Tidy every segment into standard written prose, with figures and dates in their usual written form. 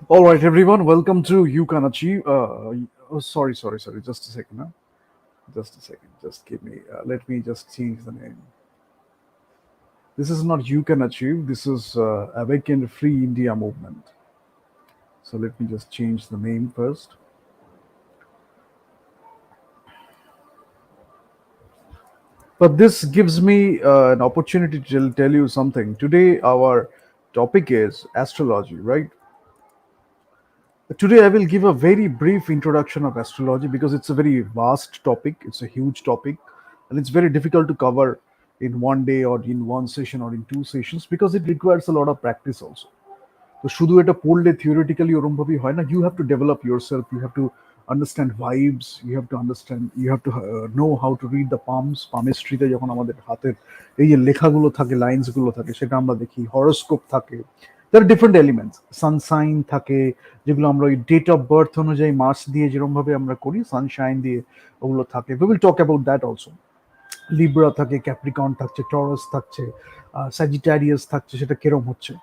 All right, everyone, welcome to You Can Achieve. Sorry. Just a second. Huh? Just a second. Just give me. Let me just change the name. This is not You Can Achieve. This is Awaken Free India Movement. So let me just change the name first. But this gives me an opportunity to tell you something. Today, our topic is astrology, right? Today, I will give a very brief introduction of astrology because it's a very vast topic, it's a huge topic, and it's very difficult to cover in one day or in one session or in two sessions because it requires a lot of practice also. তো শুধু এটা পড়লে theoretically ওরম ভাবেই হয় না, you have to develop yourself, you have to understand vibes, you have to know how to read the palms. পামিস্ট্রিতে যখন আমাদের হাতের এই যে লেখাগুলো থাকে, লাইন্সগুলো থাকে, সেটা আমরা দেখি। হরোস্কোপ থাকে, তার ডিফারেন্ট এলিমেন্টস, সানসাইন থাকে, যেগুলো আমরা ওই ডেট অফ বার্থ অনুযায়ী মাস দিয়ে যেরকম ভাবে আমরা করি, সানশাইন দিয়ে ওগুলো থাকে। We will talk about that also. Libra থাকে, ক্যাপ্রিকন থাকছে, টরাস থাকছে, স্যাজিটারিয়াস থাকছে, সেটা কিরম হচ্ছে।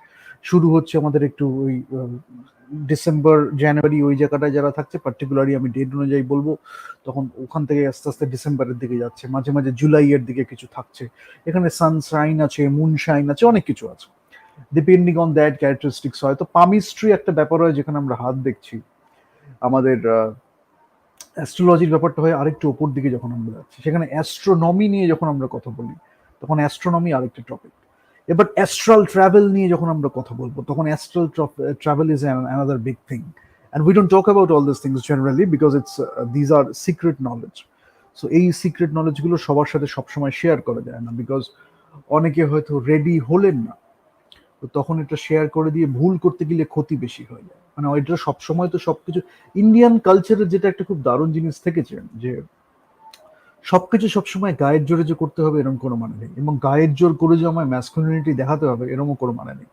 শুরু হচ্ছে আমাদের একটু ওই ডিসেম্বর জানুয়ারি ওই জায়গাটায় যারা থাকছে, পার্টিকুলারলি আমি ডেট অনুযায়ী বলবো, তখন ওখান থেকে আস্তে আস্তে ডিসেম্বরের দিকে যাচ্ছে, মাঝে মাঝে জুলাইয়ের দিকে কিছু থাকছে। এখানে সানশাইন আছে, মুনশাইন আছে, অনেক কিছু আছে, ডিপেন্ডিং অন দ্যাট ক্যারেক্টারিস্টিক্স হয়। তো পামিস্ট্রি একটা ব্যাপার হয় যেখানে আমরা হাত দেখছি। আমাদের অ্যাস্ট্রোলজির ব্যাপারটা হয় আরেকটু ওপর দিকে যখন আমরা যাচ্ছি, সেখানে অ্যাস্ট্রোনমি নিয়ে যখন আমরা কথা বলি, তখন অ্যাস্ট্রোনমি আরেকটা টপিক। এবার অ্যাস্ট্রাল ট্রাভেল নিয়ে যখন আমরা কথা বলবো, তখন Astral travel is another big thing. And we don't talk about all this things generally because these are secret knowledge. So এই সিক্রেট নলেজগুলো সবার সাথে সবসময় শেয়ার করা যায় না, বিকজ অনেকে হয়তো রেডি হলেন না। তো তখন এটা শেয়ার করে দিয়ে ভুল করতে গেলে ক্ষতি বেশি হয়ে যায়। মানে এটা সবসময় তো সবকিছু, ইন্ডিয়ান কালচারের যেটা একটা খুব দারুণ জিনিস থেকেছে, যে সবকিছু সবসময় গায়ের জোরে যে করতে হবে এরকম কোনো মানে নেই, এবং গায়ের জোর করে যে আমায় ম্যাসকুলিনিটি দেখাতে হবে এরকম কোনো মানে নেই।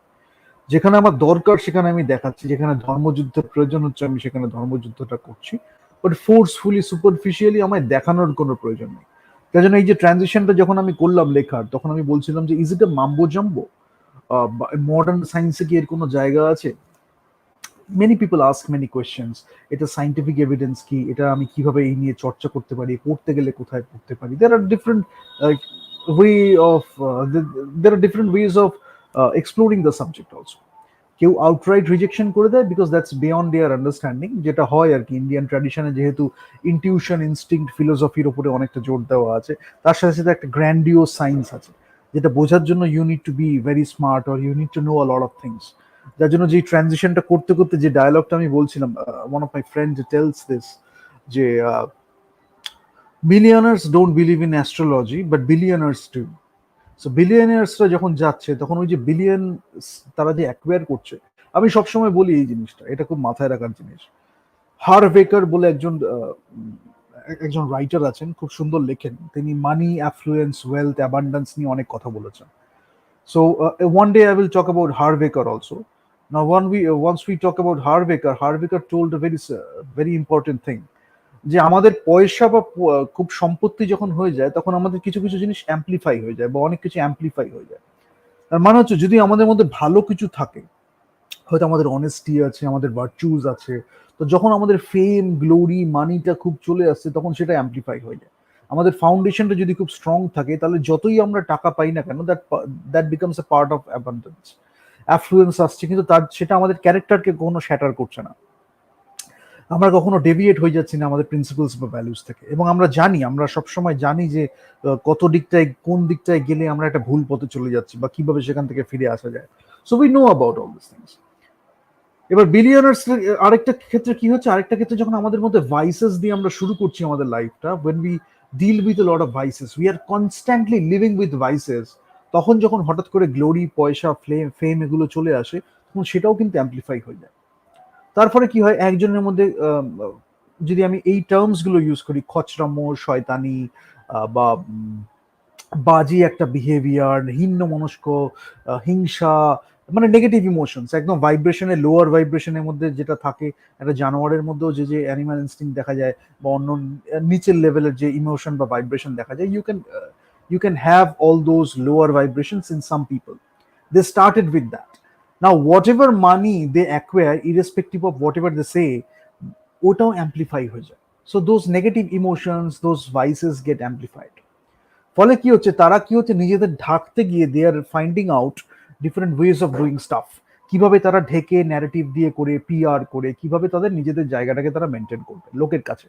যেখানে আমার দরকার সেখানে আমি দেখাচ্ছি, যেখানে ধর্মযুদ্ধের প্রয়োজন হচ্ছে আমি সেখানে ধর্মযুদ্ধটা করছি, বাট ফোর্সফুলি সুপারফিশিয়ালি আমায় দেখানোর কোনো প্রয়োজন নেই। তাই জন্য এই যে ট্রানজিশনটা যখন আমি করলাম লেখার, তখন আমি বলছিলাম যে is it a mumbo jumbo, modern সায়েন্সে কি এর কোনো জায়গা আছে? Many people ask many questions, এটা সাইন্টিফিক এভিডেন্স কি, এটা আমি কিভাবে এই নিয়ে চর্চা করতে পারি, পড়তে গেলে কোথায় পড়তে পারি। There are different way of there are different ways of exploring the subject also. কেউ আউটরাইট রিজেকশন করে দেয় because that's beyond their understanding, যেটা হয় আর কি। ইন্ডিয়ান ট্র্যাডিশনে যেহেতু ইনটিউশন, ইনস্টিংক্ট, ফিলোসফির উপরে অনেকটা জোর দেওয়া আছে, তার সাথে সাথে একটা গ্র্যান্ডিও সায়েন্স আছে, যেটা বোঝার জন্য you need to be very smart or you need to know a lot of things. যার জন্য যে ট্রানজিশনটা করতে করতে যে ডায়ালগটা আমি বলছিলাম, one of my friend tells this, যে billionaires don't believe in astrology but billionaires do. So বিলিয়নার্সরা যখন যাচ্ছে, তখন ওই যে বিলিয়ন তারা যে অ্যাকোয়ার করছে, আমি সবসময় বলি এই জিনিসটা, এটা খুব মাথায় রাখার জিনিস। হারভেকার বলে একজন রাইটার আছেন, খুব সুন্দর লেখেন তিনি, মানি, অ্যাফ্লুয়েন্স, ওয়েলথ, অ্যাবান্ডেন্স নিয়ে অনেক কথা বলেছেন। So one day I will talk about Harvekar also. Now, once we talk about Harvekar, Harvekar told a very important thing, যে আমাদের পয়সা বা খুব সম্পত্তি যখন হয়ে যায়, তখন আমাদের কিছু কিছু জিনিস অ্যাম্পলিফাই হয়ে যায়, বা অনেক কিছু অ্যাম্পলিফাই হয়ে যায়। তার মানে হচ্ছে যদি আমাদের মধ্যে ভালো কিছু থাকে, হয়তো আমাদের অনেস্টি আছে, আমাদের ভার্চুজ আছে, তো যখন আমাদের ফেম, গ্লোরি, মানিটা খুব চলে আসছে, তখন সেটা অ্যাম্পলিফাই হয়ে যায়। আমাদের ফাউন্ডেশনটা যদি খুব স্ট্রং থাকে, তাহলে যতই আমরা টাকা পাই না কেন, that becomes a part of abundance. Affluence আসছে, কিন্তু তার সেটা আমাদের ক্যারেক্টারকে কোনো শ্যাটার করছে না। আমরা কখনো ডেভিয়েট হয়ে যাচ্ছি না আমাদের প্রিন্সিপালস বা ভ্যালুস থেকে। এবং আমরা জানি, আমরা সবসময় জানি যে কত দিকটায়, কোন দিকটায় গেলে আমরা একটা ভুল পথে চলে যাচ্ছি, বা কিভাবে সেখান থেকে ফিরে আসা যায়। So we know about all this things. এবার বিলিয়নার্স আরেকটা ক্ষেত্রে কি হচ্ছে, আরেকটা ক্ষেত্রে যখন আমাদের মধ্যে ভাইসেস দিয়ে আমরা শুরু করছি আমাদের লাইফটা, when we deal with a lot of vices, we are constantly living with vices, তখন যখন হঠাৎ করে গ্লোরি, পয়সা, ফেম এগুলো চলে আসে, তখন সেটাও কিন্তু অ্যাম্পলিফাই হয়ে যায়। তারপরে কি হয়, একজনের মধ্যে যদি আমি এই টার্মস গুলো ইউজ করি, খচরামো, শয়তানি, বা বাজে একটা বিহেভিয়ার, হিন্ন মনস্ক, হিংসা, মানে নেগেটিভ ইমোশনস, একদম ভাইব্রেশনের, লোয়ার ভাইব্রেশনের মধ্যে যেটা থাকে। একটা জানোয়ারের মধ্যেও যে যে অ্যানিমাল ইনস্টিংক্ট দেখা যায়, বা অন্য নিচের লেভেলের যে ইমোশন বা ভাইব্রেশন দেখা যায়, you can have all those lower vibrations in some people. They started with that, now whatever money they acquire irrespective of whatever they say, ওটাও অ্যাম্পলিফাই হয়ে যায়। So those negative emotions, those vices get amplified. ফলে কি হচ্ছে, তারা কি হচ্ছে, নিজেদের ঢাকতে গিয়ে they are finding out different ways of doing stuff. কিভাবে তারা ঢেকে ন্যারেটিভ দিয়ে করে, পিআর করে, কিভাবে তাদের নিজেদের জায়গাটাকে তারা মেনটেন করবে লোকের কাছে।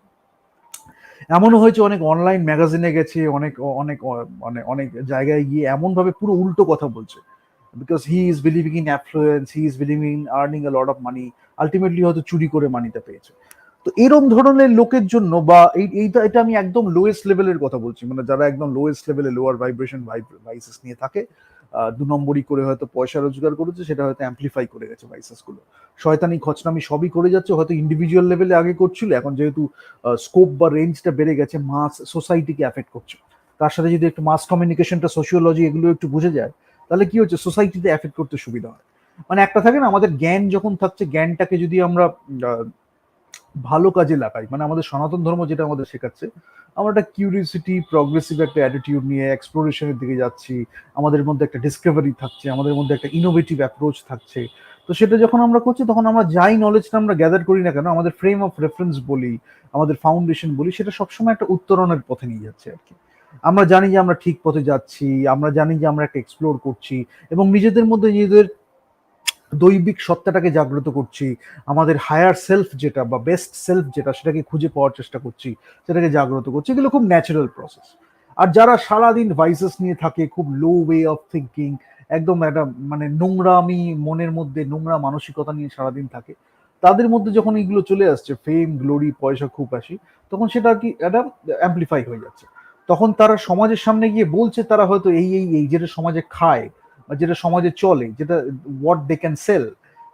এমনও হয়েছে অনেক অনলাইন ম্যাগাজিনে গেছে, অনেক অনেক মানে অনেক জায়গায় গিয়ে এমনভাবে পুরো উল্টো কথা বলছে, because he is believing in affluence, he is believing in earning a lot of money, ultimately হয়তো চুরি করে মানিটা পেয়েছে। তো এরম ধরনের লোকের জন্য, বা এইটা এটা আমি একদম লোয়েস্ট লেভেলের কথা বলছি, মানে যারা একদম লোয়েস্ট লেভেলে লোয়ার ভাইব্রেশন ভাইসেস নিয়ে থাকে, 2 নম্বরই করে হয়তো পয়সা রোজগার করেছে, সেটা হয়তো অ্যাম্পলিফাই করে গেছে ভাইসেস গুলো। শয়তানি খচনামি সবই করে যাচ্ছে, হয়তো ইন্ডিভিজুয়াল লেভেলে আগে করছিল, এখন যেহেতু স্কোপ বা রেঞ্জটা বেড়ে গেছে, মাস সোসাইটিকে অ্যাফেক্ট করছে। তার সাথে যদি একটু মাস কমিউনিকেশনটা, সোশিওলজি এগুলো একটু বুঝে যায়, তাহলে কি হচ্ছে, সোসাইটিতে অ্যাফেক্ট করতে সুবিধা হয়। মানে একটা থাকে না, আমাদের জ্ঞান যখন থাকছে, জ্ঞানটাকে যদি আমরা ভালো কাজে লাগাই, মানে আমাদের সনাতন ধর্ম যেটা আমাদের শেখাচ্ছে, আমরা একটা কিউরিয়াসিটি, প্রগ্রেসিভ একটা অ্যাটিটিউড নিয়ে এক্সপ্লোরেশনের দিকে যাচ্ছি, আমাদের মধ্যে একটা ডিসকভারি থাকছে, আমাদের মধ্যে একটা ইনোভেটিভ অ্যাপ্রোচ থাকছে। তো সেটা যখন আমরা করছি, তখন আমরা যাই নলেজটা আমরা গ্যাদার করি না কেন, আমাদের ফ্রেম অফ রেফারেন্স বলি, আমাদের ফাউন্ডেশন বলি, সেটা সবসময় একটা উত্তরণের পথে নিয়ে যাচ্ছে আর কি। আমরা জানি যে আমরা ঠিক পথে যাচ্ছি, আমরা জানি যে আমরা একটা এক্সপ্লোর করছি, এবং নিজেদের মধ্যে নিজেদের দৈবিক সত্তাটাকে জাগ্রত করছি, আমাদের হায়ার সেলফ যেটা বা বেস্ট সেলফ যেটা, সেটাকে খুঁজে পাওয়ার চেষ্টা করছি, সেটাকে জাগ্রত করছি। এগুলো খুব ন্যাচারাল প্রসেস। আর যারা সারাদিন ভাইসেস নিয়ে থাকে, খুব লো ওয়ে অফ থিঙ্কিং, একদম একটা মানে নোংরামি মনের মধ্যে, নোংরা মানসিকতা নিয়ে সারাদিন থাকে, তাদের মধ্যে যখন এইগুলো চলে আসছে, ফেম, গ্লোরি, পয়সা খুব আসি, তখন সেটা আর কি একটা অ্যাম্পলিফাই হয়ে যাচ্ছে। তখন তারা সমাজের সামনে গিয়ে বলছে, তারা হয়তো এই যেটা সমাজে খায় বা যেটা সমাজে চলে, যেটা হোয়াট দে ক্যান সেল,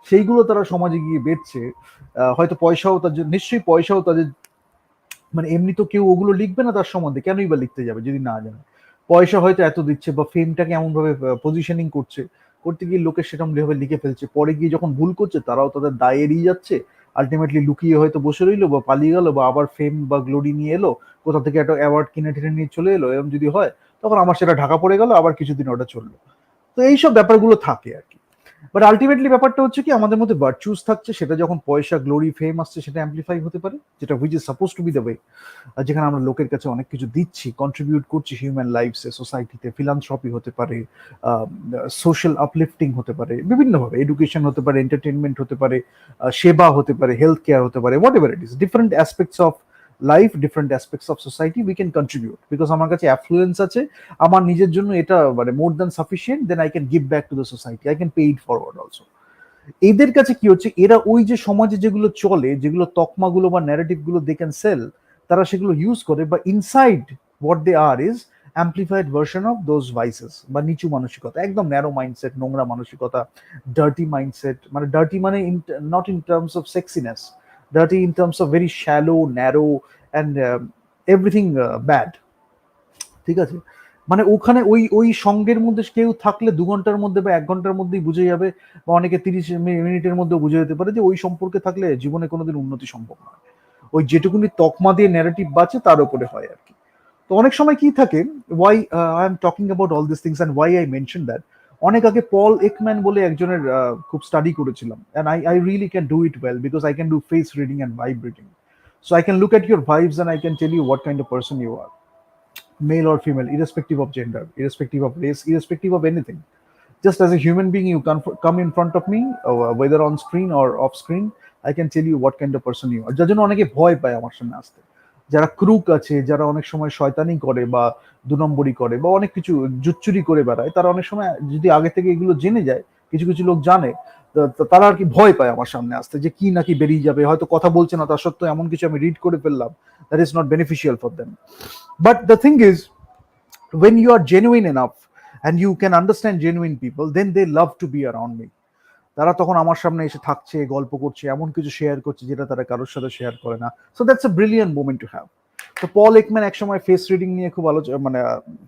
সেইগুলো তারা সমাজে গিয়ে বেচছে। হয়তো পয়সাও তাদের, নিশ্চয়ই পয়সাও তাদের, মানে এমনি তো কেউ ওগুলো লিখবে না তার সম্বন্ধে, কেনই বা লিখতে যাবে যদি না জানে। পয়সা হয়তো এত দিচ্ছে, বা ফেমটাকে এমন ভাবে পজিশনিং করছে, করতে গিয়ে লোকের সেরকম ভাবে লিখে ফেলছে, পরে গিয়ে যখন ভুল করছে, তারাও তাদের দায় এড়িয়ে যাচ্ছে, আলটিমেটলি লুকিয়ে হয়তো বসে রইলো, বা পালিয়ে গেল, বা আবার ফেম বা গ্লোরি নিয়ে এলো, কোথা থেকে একটা অ্যাওয়ার্ড কিনে টিনে নিয়ে চলে এলো, এরকম যদি হয়, তখন আমার সেটা ঢাকা পড়ে গেল, আবার কিছুদিন ওটা চললো। তো এইসব ব্যাপারগুলো থাকে আর কি। বাট আলটিমেটলি ব্যাপারটা হচ্ছে কি, আমাদের মধ্যে ভার্চুস থাকছে, সেটা যখন পয়সা, গ্লোরি, ফেম আসছে, সেটা অ্যাম্পলিফাই হতে পারে, যেটা which is suppose two B the way. যেখানে আমরা লোকের কাছে অনেক কিছু দিচ্ছি, কন্ট্রিবিউট করছি হিউম্যান লাইফসে, সোসাইটিতে, ফিলান্থ্রপি হতে পারে, সোশ্যাল আপলিফটিং হতে পারে, বিভিন্নভাবে এডুকেশন হতে পারে, এন্টারটেনমেন্ট হতে পারে, সেবা হতে পারে, হেলথ কেয়ার হতে পারে, whatever it is, different aspects of life, different aspects of society we can contribute, because আমার কাছে অ্যাফ্লুয়েন্স আছে, আমার নিজের জন্য এটা মানে more than sufficient, then I can give back to the society, I can pay it forward also. এদের কাছে কি হচ্ছে, এরা ওই যে সমাজে যেগুলো চলে, যেগুলো তকমাগুলো বা ন্যারেটিভ গুলো দে ক্যান সেল, তারা সেগুলো ইউজ করে, বা inside what they are is amplified version of those vices, বা নিচু মানসিকতা, একদম ন্যারো মাইন্ডসেট, নোংরা মানসিকতা, ডার্টি মাইন্ডসেট, মানে ডার্টি মানে not in terms of sexiness, dirty in terms of very shallow, narrow, and everything bad. ঠিক আছে, মানে ওখানে ওই ওই সঙ্গের মধ্যে কেউ থাকলে 2 ঘন্টার মধ্যে বা 1 ঘন্টার মধ্যেই বুঝে যাবে, বা অনেকে 30 মিনিটের মধ্যে বুঝে যেতে পারে যে ওই সম্পর্কে থাকলে জীবনে কোনোদিন উন্নতি সম্ভব নয়। ওই যেটুকুনি তকমা দিয়ে ন্যারেটিভ বাঁচে, তার উপরে হয় আর কি। তো অনেক সময় কি থাকে, why I am talking about all this things and why I mention that, অনেক আগে পল একম্যান বলে একজনের খুব স্টাডি করেছিলাম, and I really can do it well, because I can do face reading and vibe reading. So I can look at your vibes and I can tell you what kind of person you are, male or female, irrespective of gender, irrespective of race, irrespective of anything. Just as a human being, you come in front of me, whether on screen or off screen, I can tell you what kind of person you are. যার জন্য অনেকে ভয় পায় আমার সামনে আসতে, যারা crook আছে, যারা অনেক সময় শয়তানি করে, বা 2 নম্বরই করে, বা অনেক কিছু জুচ্চুরি করে বেড়ায়, তারা অনেক সময় যদি আগে থেকে এগুলো জেনে যায়, কিছু কিছু লোক জানে, তারা আর কি ভয় পায় আমার সামনে আসতে, যে কি নাকি বেরিয়ে যাবে, হয়তো কথা বলছে না, তার সত্ত্বেও এমন কিছু আমি রিড করে ফেললাম, that is not beneficial for them. But the thing is, when you are genuine enough and you can understand genuine people, then they love to be around me. তারা তখন আমার সামনে এসে থাকছে, গল্প করছে, এমন কিছু শেয়ার করছে যেটা তারা কারোর সাথে শেয়ার করে না। So that's a brilliant moment to have. তো পল একম্যান একসময় ফেস রিডিং নিয়ে খুব আলোচনা মানে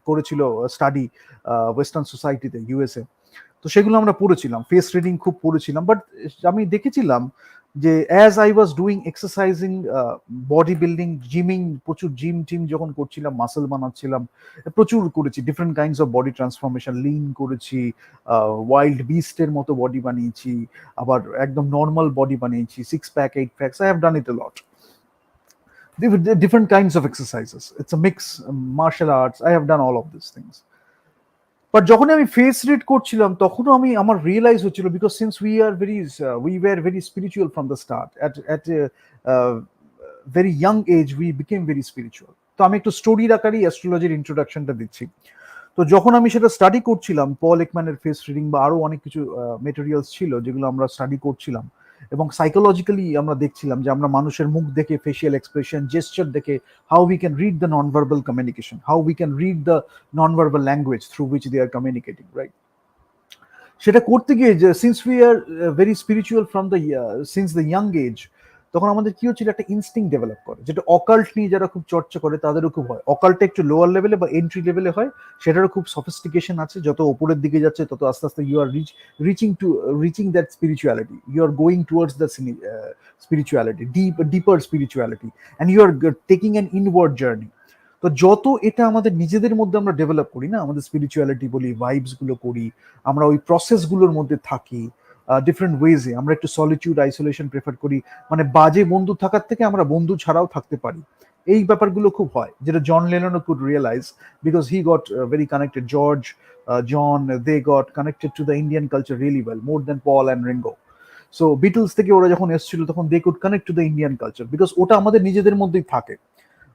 করেছিল, স্টাডি ওয়েস্টার্ন সোসাইটিতে, ইউএসএ। তো সেগুলো আমরা পড়েছিলাম, ফেস রিডিং খুব পড়েছিলাম। বাট আমি দেখেছিলাম যে as I was doing exercising, body building, gymming, প্রচুর জিম টিম যখন করছিলাম, মাসল বানাচ্ছিলাম, প্রচুর করেছি different kinds of body transformation, lean করেছি, ওয়াইল্ড বিস্টের মতো বডি বানিয়েছি, আবার একদম নর্মাল বডি বানিয়েছি, 6 pack 8 packs, I have done it a lot. Different kinds of exercises, it's a mix, martial arts, I have done all of these things. But যখনই আমি face read করছিলাম তখনও আমার রিয়েলাইজ হচ্ছিল, because since we were very spiritual from the start, at very young age we became very spiritual. তো আমি একটু স্টোরির আকারেই অ্যাস্ট্রোলজির ইন্ট্রোডাকশনটা দিচ্ছি। তো যখন আমি সেটা স্টাডি করছিলাম, পল একম্যানের ফেস রিডিং বা আরো অনেক কিছু মেটেরিয়ালস ছিল যেগুলো আমরা স্টাডি করছিলাম, এবং সাইকোলজিক্যালি আমরা দেখছিলাম যে আমরা মানুষের মুখ দেখে, ফেসিয়াল এক্সপ্রেশন, জেস্টার দেখে, how we can read the non verbal communication, how we can read the non verbal language through which they are communicating, right? সেটা করতে গিয়ে যে since we are very spiritual from the since the young age, তখন আমাদের কি হচ্ছিল, একটা instinct develop করে, যেটা অকাল্ট নিয়ে যারা খুব চর্চা করে তাদেরও খুব হয়। অকাল্টটা একটু লোয়ার লেভেলে বা এন্ট্রি লেভেলে হয়, সেটারও খুব সফিস্টিকেশন আছে। যত ওপরের দিকে যাচ্ছে তত আস্তে আস্তে you are reaching that spirituality, you are going towards the spirituality, deeper spirituality, and you are taking an inward journey. তো যত এটা আমাদের নিজেদের মধ্যে আমরা ডেভেলপ করি না, আমাদের স্পিরিচুয়ালিটি বলি, ভাইবস গুলো করি, আমরা ওই প্রসেসগুলোর মধ্যে থাকি, ডিফারেন্ট ওয়েজে আমরা একটু সলিটিউড, আইসোলেশন প্রেফার করি, মানে বাজে বন্ধু থাকার থেকে আমরা বন্ধু ছাড়াও থাকতে পারি। এই ব্যাপারগুলো খুব হয়, যেটা জন লেননও could realise, because he got very connected, John, they got connected to the Indian culture really well, more than Paul and Ringo. So Beatles থেকে ওরা যখন এসেছিল তখন they could connect to the Indian culture, because ওটা আমাদের নিজেদের মধ্যেই থাকে।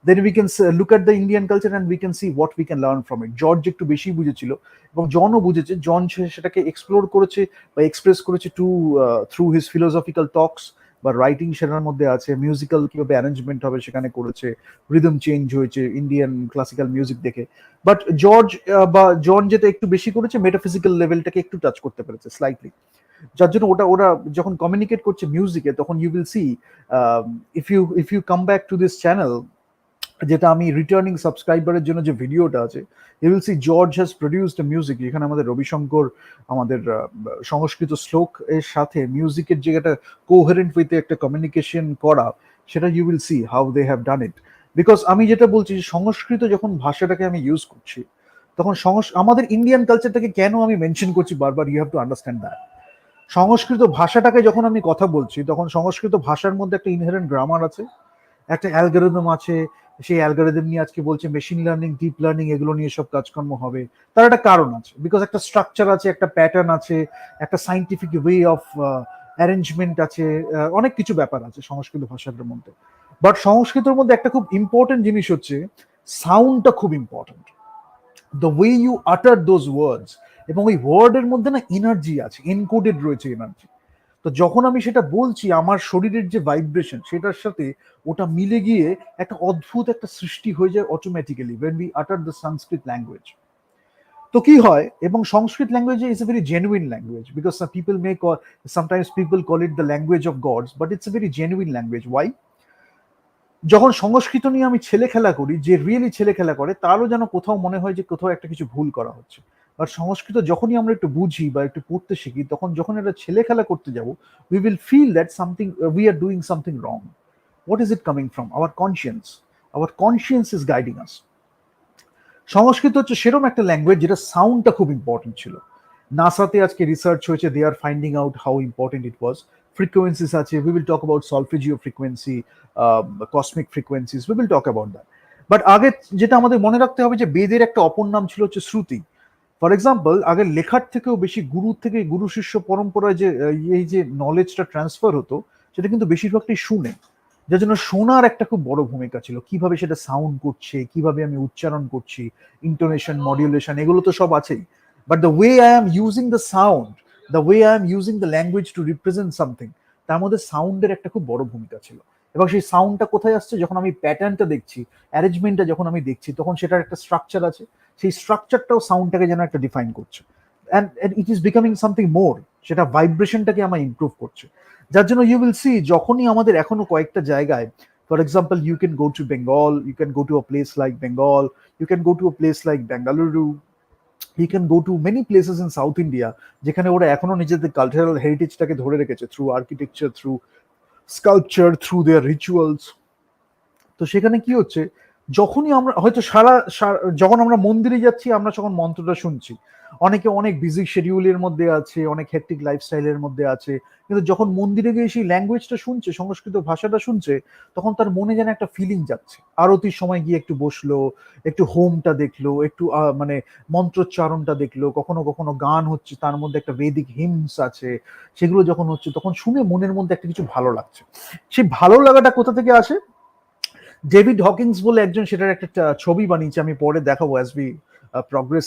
then we can look at the Indian culture and we can see what we can learn from it. George একটু বেশি বুঝেছিল এবং জনও বুঝেছে, জন সেটাকে এক্সপ্লোর করেছে বা এক্সপ্রেস করেছে থ্রু হিজ ফিলোসফিক্যাল টকস বা রাইটিং, সেটার মধ্যে আছে। মিউজিক্যাল কিভাবে অ্যারেঞ্জমেন্ট হবে সেখানে করেছে, রিদম চেঞ্জ হয়েছে ইন্ডিয়ান ক্লাসিক্যাল মিউজিক দেখে। বাট বা জন যেটা একটু বেশি করেছে, মেটাফিজিক্যাল লেভেলটাকে একটু টাচ করতে পেরেছে স্লাইটলি, যার জন্য ওরা যখন কমিউনিকেট করছে মিউজিকে, তখন you will see, if you come back to this channel, যেটা আমি রিটার্নিং সাবস্ক্রাইবারের জন্য যে ভিডিওটা আছে, you will see George has produced a music, যেখানে আমাদের রবিশঙ্কর আমাদের সংস্কৃত শ্লোক এর সাথে মিউজিকের যে একটা কোহেরেন্ট ওয়েতে একটা কমিউনিকেশন করা, সেটা you will see how they have done it. Because আমি যেটা বলছি, সংস্কৃত যখন ভাষাটাকে আমি ইউজ করছি, তখন আমাদের ইন্ডিয়ান কালচারটাকে কেন আমি মেনশন করছি বারবার, you have to understand that. Sanskrit ভাষাটাকে যখন আমি কথা বলছি, তখন সংস্কৃত ভাষার মধ্যে একটা ইনহেরেন্ট গ্রামার আছে, একটা অ্যালগোরিদম আছে। সেই অ্যালগোরিদম নিয়ে আজকে বলছে মেশিন লার্নিং, ডিপ লার্নিং, এগুলো নিয়ে সব কাজকর্ম হবে। তার একটা কারণ আছে, বিকজ একটা স্ট্রাকচার আছে, একটা প্যাটার্ন আছে, একটা সাইন্টিফিক ওয়ে অফ অ্যারেঞ্জমেন্ট আছে, অনেক কিছু ব্যাপার আছে সংস্কৃত ভাষাটার মধ্যে। বাট সংস্কৃতের মধ্যে একটা খুব ইম্পর্টেন্ট জিনিস হচ্ছে সাউন্ডটা খুব ইম্পর্টেন্ট, দ্য ওয়ে ইউ আটার দোজ ওয়ার্ডস, এবং ওই ওয়ার্ডের মধ্যে না এনার্জি আছে, এনকোডেড রয়েছে এনার্জি। তো যখন আমি সেটা বলছি, আমার শরীরের যে ভাইব্রেশন সেটার সাথে ওটা মিলে গিয়ে একটা অদ্ভুত একটা সৃষ্টি হয়ে যায় automatically when we utter the Sanskrit language. তো কি হয়, এবং Sanskrit language is a very genuine language, because people may sometimes people call it the language of gods, but it's a very genuine language. Why? যখন সংস্কৃত নিয়ে আমি ছেলে খেলা করি, যে রিয়েলি ছেলে খেলা করে, তারও যেন কোথাও মনে হয় যে কোথাও একটা কিছু ভুল করা হচ্ছে। আর সংস্কৃত যখনই আমরা একটু বুঝি বা একটু পড়তে শিখি, তখন যখন একটা ছেলে খেলা করতে যাব, we will feel that something, we are doing something wrong. What is it coming from? Our conscience. Our conscience is guiding us. সংস্কৃত হচ্ছে সেরকম একটা ল্যাঙ্গুয়েজ যেটা সাউন্ডটা খুব ইম্পর্টেন্ট ছিল। নাসাতে আজকে রিসার্চ হয়েছে, they are finding out how important it was. Frequencies আছে, we will talk about solfeggio frequency, cosmic frequencies, we will talk about that. But আগে যেটা আমাদের মনে রাখতে হবে, যে বেদের একটা অপর নাম ছিল হচ্ছে শ্রুতি। ফর এক্সাম্পল, আগে লেখার থেকেও বেশি গুরুর থেকে, গুরু শিষ্য পরম্পরায় যে এই যে নলেজটা ট্রান্সফার হতো, সেটা কিন্তু বেশিরভাগটাই শুনে, যার জন্য শোনার একটা খুব বড় ভূমিকা ছিল। কিভাবে সেটা সাউন্ড করছে, কিভাবে আমি উচ্চারণ করছি, ইন্টোনেশন, মডিউলেশন, এগুলো তো সব আছেই। But the way I am using the sound, the way I am using the language to represent something, তার মধ্যে সাউন্ডের একটা খুব বড় ভূমিকা ছিল। এবং সেই সাউন্ডটা কোথায় আসছে, যখন আমি প্যাটার্নটা দেখছি, অ্যারেঞ্জমেন্টটা যখন আমি দেখছি, তখন সেটার একটা স্ট্রাকচার আছে, সেই স্ট্রাকচারটাও সাউন্ডটাকে যেন একটা ডিফাইন করছে, and it is becoming something more, সেটা ভাইব্রেশনটাকে আমার ইমপ্রুভ করছে। যার জন্য ইউ উইল সি, যখনই আমাদের এখনো কয়েকটা জায়গায়, for example, you can go to Bengal, you can go to a place like Bengal, you can go to a place like Bengaluru, he can go to many places in South India যেখানে ওরা এখনো নিজেদের cultural হেরিটেজটাকে ধরে রেখেছে through architecture, through sculpture, through their rituals. তো সেখানে কি হচ্ছে, যখনই আমরা হয়তো যখন আমরা মন্দিরে যাচ্ছি আমরা যখন মন্ত্রটা শুনছি, অনেকে অনেক বিজি শিডিউলের মধ্যে আছে, অনেক হেক্টিক লাইফস্টাইলের মধ্যে আছে, কিন্তু যখন মন্দিরে গিয়ে সেই ল্যাঙ্গুয়েজটা শুনছে, সংস্কৃত ভাষাটা শুনছে, তখন তার মনে যেন একটা ফিলিং যাচ্ছে। আরতির সময় গিয়ে একটু বসলো, একটু হোমটা দেখলো, একটু মানে মন্ত্রোচ্চারণটা দেখলো, কখনো কখনো গান হচ্ছে, তার মধ্যে একটা বেদিক হিমস আছে, সেগুলো যখন হচ্ছে তখন শুনে মনের মধ্যে একটা কিছু ভালো লাগছে। সেই ভালো লাগাটা কোথা থেকে আসে? ডেভিড হকিংস বলে একজন সেটার একটা ছবি বানিয়েছে, আমি পরে দেখাবো as we progress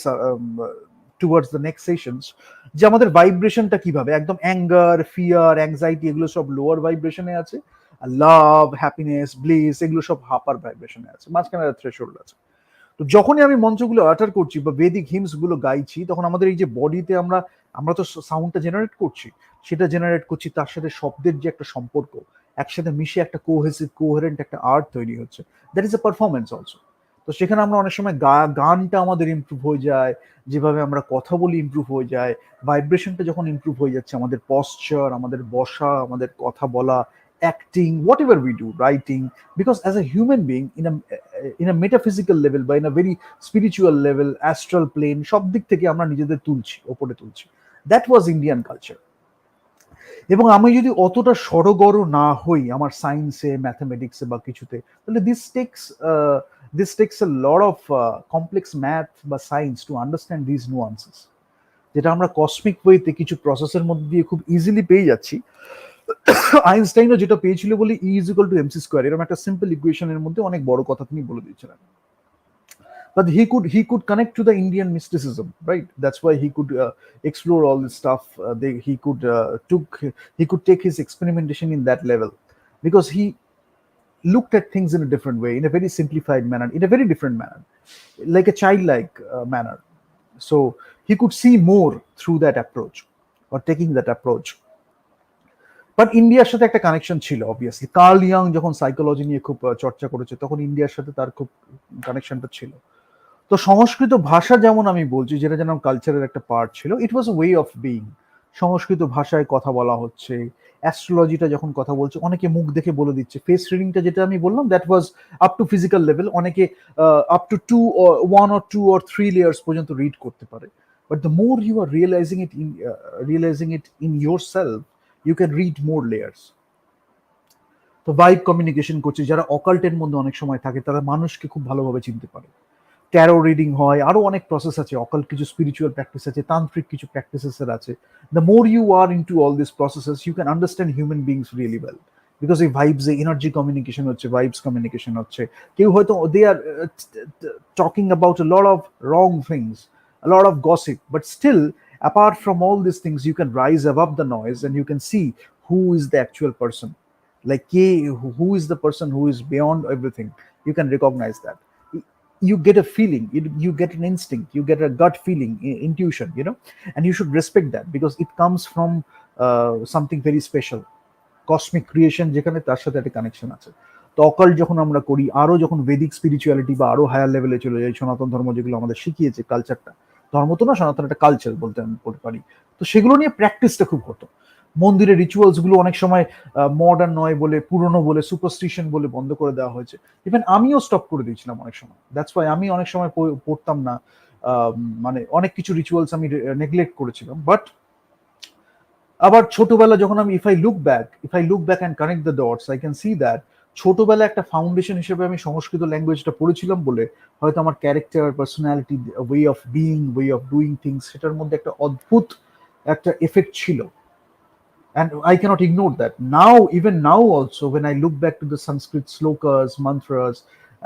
towards the next sessions, যে আমাদের ভাইব্রেশনটা কিভাবে একদম অ্যাঙ্গার, ফিয়ার, অ্যাংজাইটি এগুলো সব লোয়ার ভাইব্রেশনে আছে, আর লাভ, হ্যাপিনেস, ব্লিস এগুলো সব হাপার ভাইব্রেশনে আছে, মাঝখানে থ্রেশহোল্ড আছে। তো যখনই আমি মন্ত্রগুলো আটার করছি বা বেদিক হিমস গুলো গাইছি, তখন আমাদের এই যে বডিতে আমরা আমরা তো সাউন্ডটা জেনারেট করছি, সেটা জেনারেট করছি তার সাথে শব্দের যে একটা সম্পর্ক, একসাথে মিশে একটা কোহেসিভ কোহেরেন্ট একটা আর্ট তৈরি হচ্ছে, that is a performance also. তো সেখানে আমরা অনেক সময় গানটা আমাদের ইমপ্রুভ হয়ে যায়, যেভাবে আমরা কথা বলি ইমপ্রুভ হয়ে যায়, ভাইব্রেশনটা যখন ইমপ্রুভ হয়ে যাচ্ছে, আমাদের পশ্চার, আমাদের বসা, আমাদের কথা বলা, acting, whatever we do, writing, because as a human being in a metaphysical level বা in a very spiritual level, astral plane, সব দিক থেকে আমরা নিজেদের তুলছি, ওপরে তুলছি। That was Indian culture. এবং আমি যদি অতটা সড়গড় না হই আমার সায়েন্সে, ম্যাথামেটিক্সে বা কিছুতে, তাহলে this takes a lot of complex math বা science to understand this nuances, যেটা আমরা কসমিক ওয়েতে কিছু প্রসেসের মধ্যে দিয়ে খুব ইজিলি পেয়ে যাচ্ছি। আইনস্টাইনও যেটা পেয়েছিল বলে E is equal to MC square, এরকম একটা সিম্পল ইকুয়েশনের মধ্যে অনেক বড় কথা তিনি বলে দিয়েছিলেন। But he could connect to the Indian mysticism, right? That's why he could explore all this stuff. He could take his experimentation in that level, because he looked at things in a different way, in a very simplified manner, in a very different manner, like a childlike manner. So he could see more through that approach, or taking that approach. But ইন্ডিয়ার সাথে একটা connection ছিল obviously. Curl young যখন psychology নিয়ে খুব চর্চা করেছে, তখন ইন্ডিয়ার সাথে তার খুব কানেকশনটা ছিল। তো সংস্কৃত ভাষা যেমন আমি বলছি, যেটা যেন কালচারের একটা পার্ট ছিল, ইট ওয়াজ ওয়ে অফ বিইং। সংস্কৃত ভাষায় কথা বলা হচ্ছে, অ্যাস্ট্রোলজিটা যখন কথা বলছে অনেকে মুখ দেখে বলে দিচ্ছে, ফেস রিডিংটা যেটা আমি বললাম that was up to physical level, অনেকে up to 1 or 2 or 3 layers পর্যন্ত রিড করতে পারে। But the more you are realising it in yourself, you can read more layers. তো ভাইব কমিউনিকেশন করছে, যারা অকাল্টের মধ্যে অনেক সময় থাকে তারা মানুষকে খুব ভালোভাবে চিনতে পারে। ট্যারো রিডিং হয়, আরো অনেক প্রসেস আছে, অকাল কিছু স্পিরিচুয়াল প্র্যাকটিস আছে, তান্ত্রিক কিছু প্র্যাকটিসেস আছে। The more you are into all this processes, you can understand human beings really well, because এই ভাইবস, এনার্জি কমিউনিকেশন হচ্ছে, ভাইবস কমিউনিকেশন হচ্ছে। কেউ হয়তো they are talking about a lot of wrong things, a lot of gossip, but still apart from all these things you can rise above the noise and you can see who is the actual person, like who is the person who is beyond everything. You can recognize that. You get a feeling, you get an instinct, you get a gut feeling, intuition, and you should respect that because it comes from something very special, cosmic creation, যেখানে তার সাথে একটা connection আছে। তো occult যখন আমরা করি, আরো যখন বেদিক স্পিরিচুয়ালিটি বা আরো হায়ার লেভেলে চলে যাই, সনাতন ধর্ম যেগুলো আমাদের শিখিয়েছে কালচারটা, ধর্ম তো না, সনাতন একটা কালচার বলতে আমি বলতে পারি, তো সেগুলো নিয়ে প্র্যাকটিসটা খুব হতো। মন্দিরের রিচুয়ালস গুলো অনেক সময় মডার্ন নয় বলে, পুরনো বলে, সুপারস্টিশন বলে বন্ধ করে দেওয়া হয়েছে। ইভেন আমিও স্টপ করে দিয়েছিলাম অনেক সময়, দ্যাটস ওয়াই আমি অনেক সময় পড়তাম না, মানে অনেক কিছু রিচুয়ালস আমি নেগলেক্ট করেছিলাম। বাট আবার ছোটবেলা যখন আমি if I look back and connect the dots, I can see that ছোটবেলা একটা ফাউন্ডেশন হিসেবে আমি সংস্কৃত ল্যাঙ্গুয়েজটা পড়েছিলাম বলে হয়তো আমার character, personality, way of being, way of doing things, সেটার মধ্যে একটা অদ্ভুত একটা এফেক্ট ছিল। And I cannot ignore that. Now, even now also, when I look back to the Sanskrit slokas, mantras,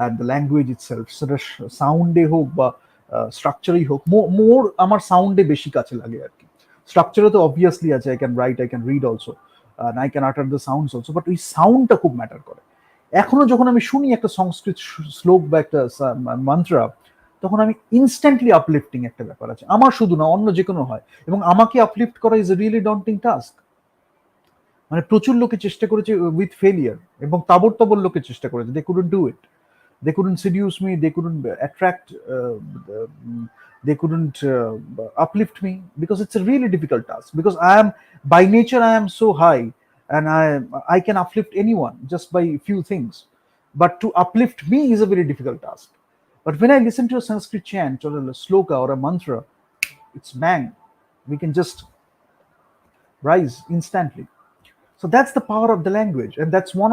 and the language itself, সেটা সাউন্ডে হোক বা স্ট্রাকচারেই হোক, মোর আমার সাউন্ডে বেশি কাছে লাগে আর কি। স্ট্রাকচারে তো অবভিয়াসলি আছে, I can write, I can read also, and I can utter the sounds also, but ওই সাউন্ডটা খুব ম্যাটার করে। এখনো যখন আমি শুনি একটা সংস্কৃত শ্লোক বা একটা মন্ত্রা, তখন আমি ইনস্ট্যান্টলি আপলিফটিং একটা ব্যাপার আছে আমার, শুধু না অন্য যে কোনো হয়, এবং আমাকে আপলিফট করা is a really daunting task. মানে প্রচুর লোকে চেষ্টা করেছে উইথ ফেলিয়ার, এবং তাবড় লোকে চেষ্টা করেছে, they couldn't do it. They couldn't seduce me, they couldn't attract, they couldn't uplift me, because it's a really difficult task, because I am, by nature I am so high, and I can uplift anyone just by few things, but to uplift me is a very difficult task. But when I listen to a Sanskrit chant or a sloka or a mantra, it's bang, we can just rise instantly. So that's the power of the language, and that's one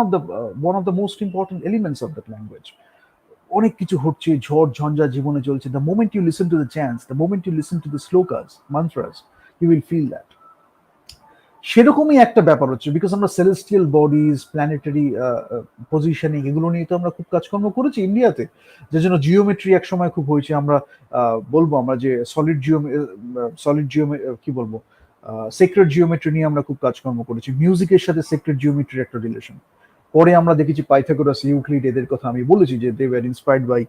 of the most important elements of that language. অনেক কিছু হচ্ছে, ঝড় ঝঞ্ঝা জীবনে চলছে, the moment you listen to the chants, the moment you listen to the slokas, mantras, you will feel that. সেরকমই একটা ব্যাপার হচ্ছে, বিকজ আমরা সেলেস্টিয়াল বডিজ, প্ল্যানেটারি পজিশনিং, এগুলো নিয়ে তো আমরা খুব কাজকর্ম করেছি ইন্ডিয়াতে, যে জন্য জিওমেট্রি এক সময় খুব হয়েছে। আমরা বলবো আমরা যে সলিড কি বলবো, সেক্রেট জিওমেট্রি নিয়ে আমরা খুব কাজকর্ম করেছি। মিউজিকের সাথে সেক্রেট জিওমেট্রির একটা রিলেশন। পরে আমরা দেখেছি পাইথাগোরাস, ইউক্লিড, এদের কথা আমি বলেছি যে they were inspired by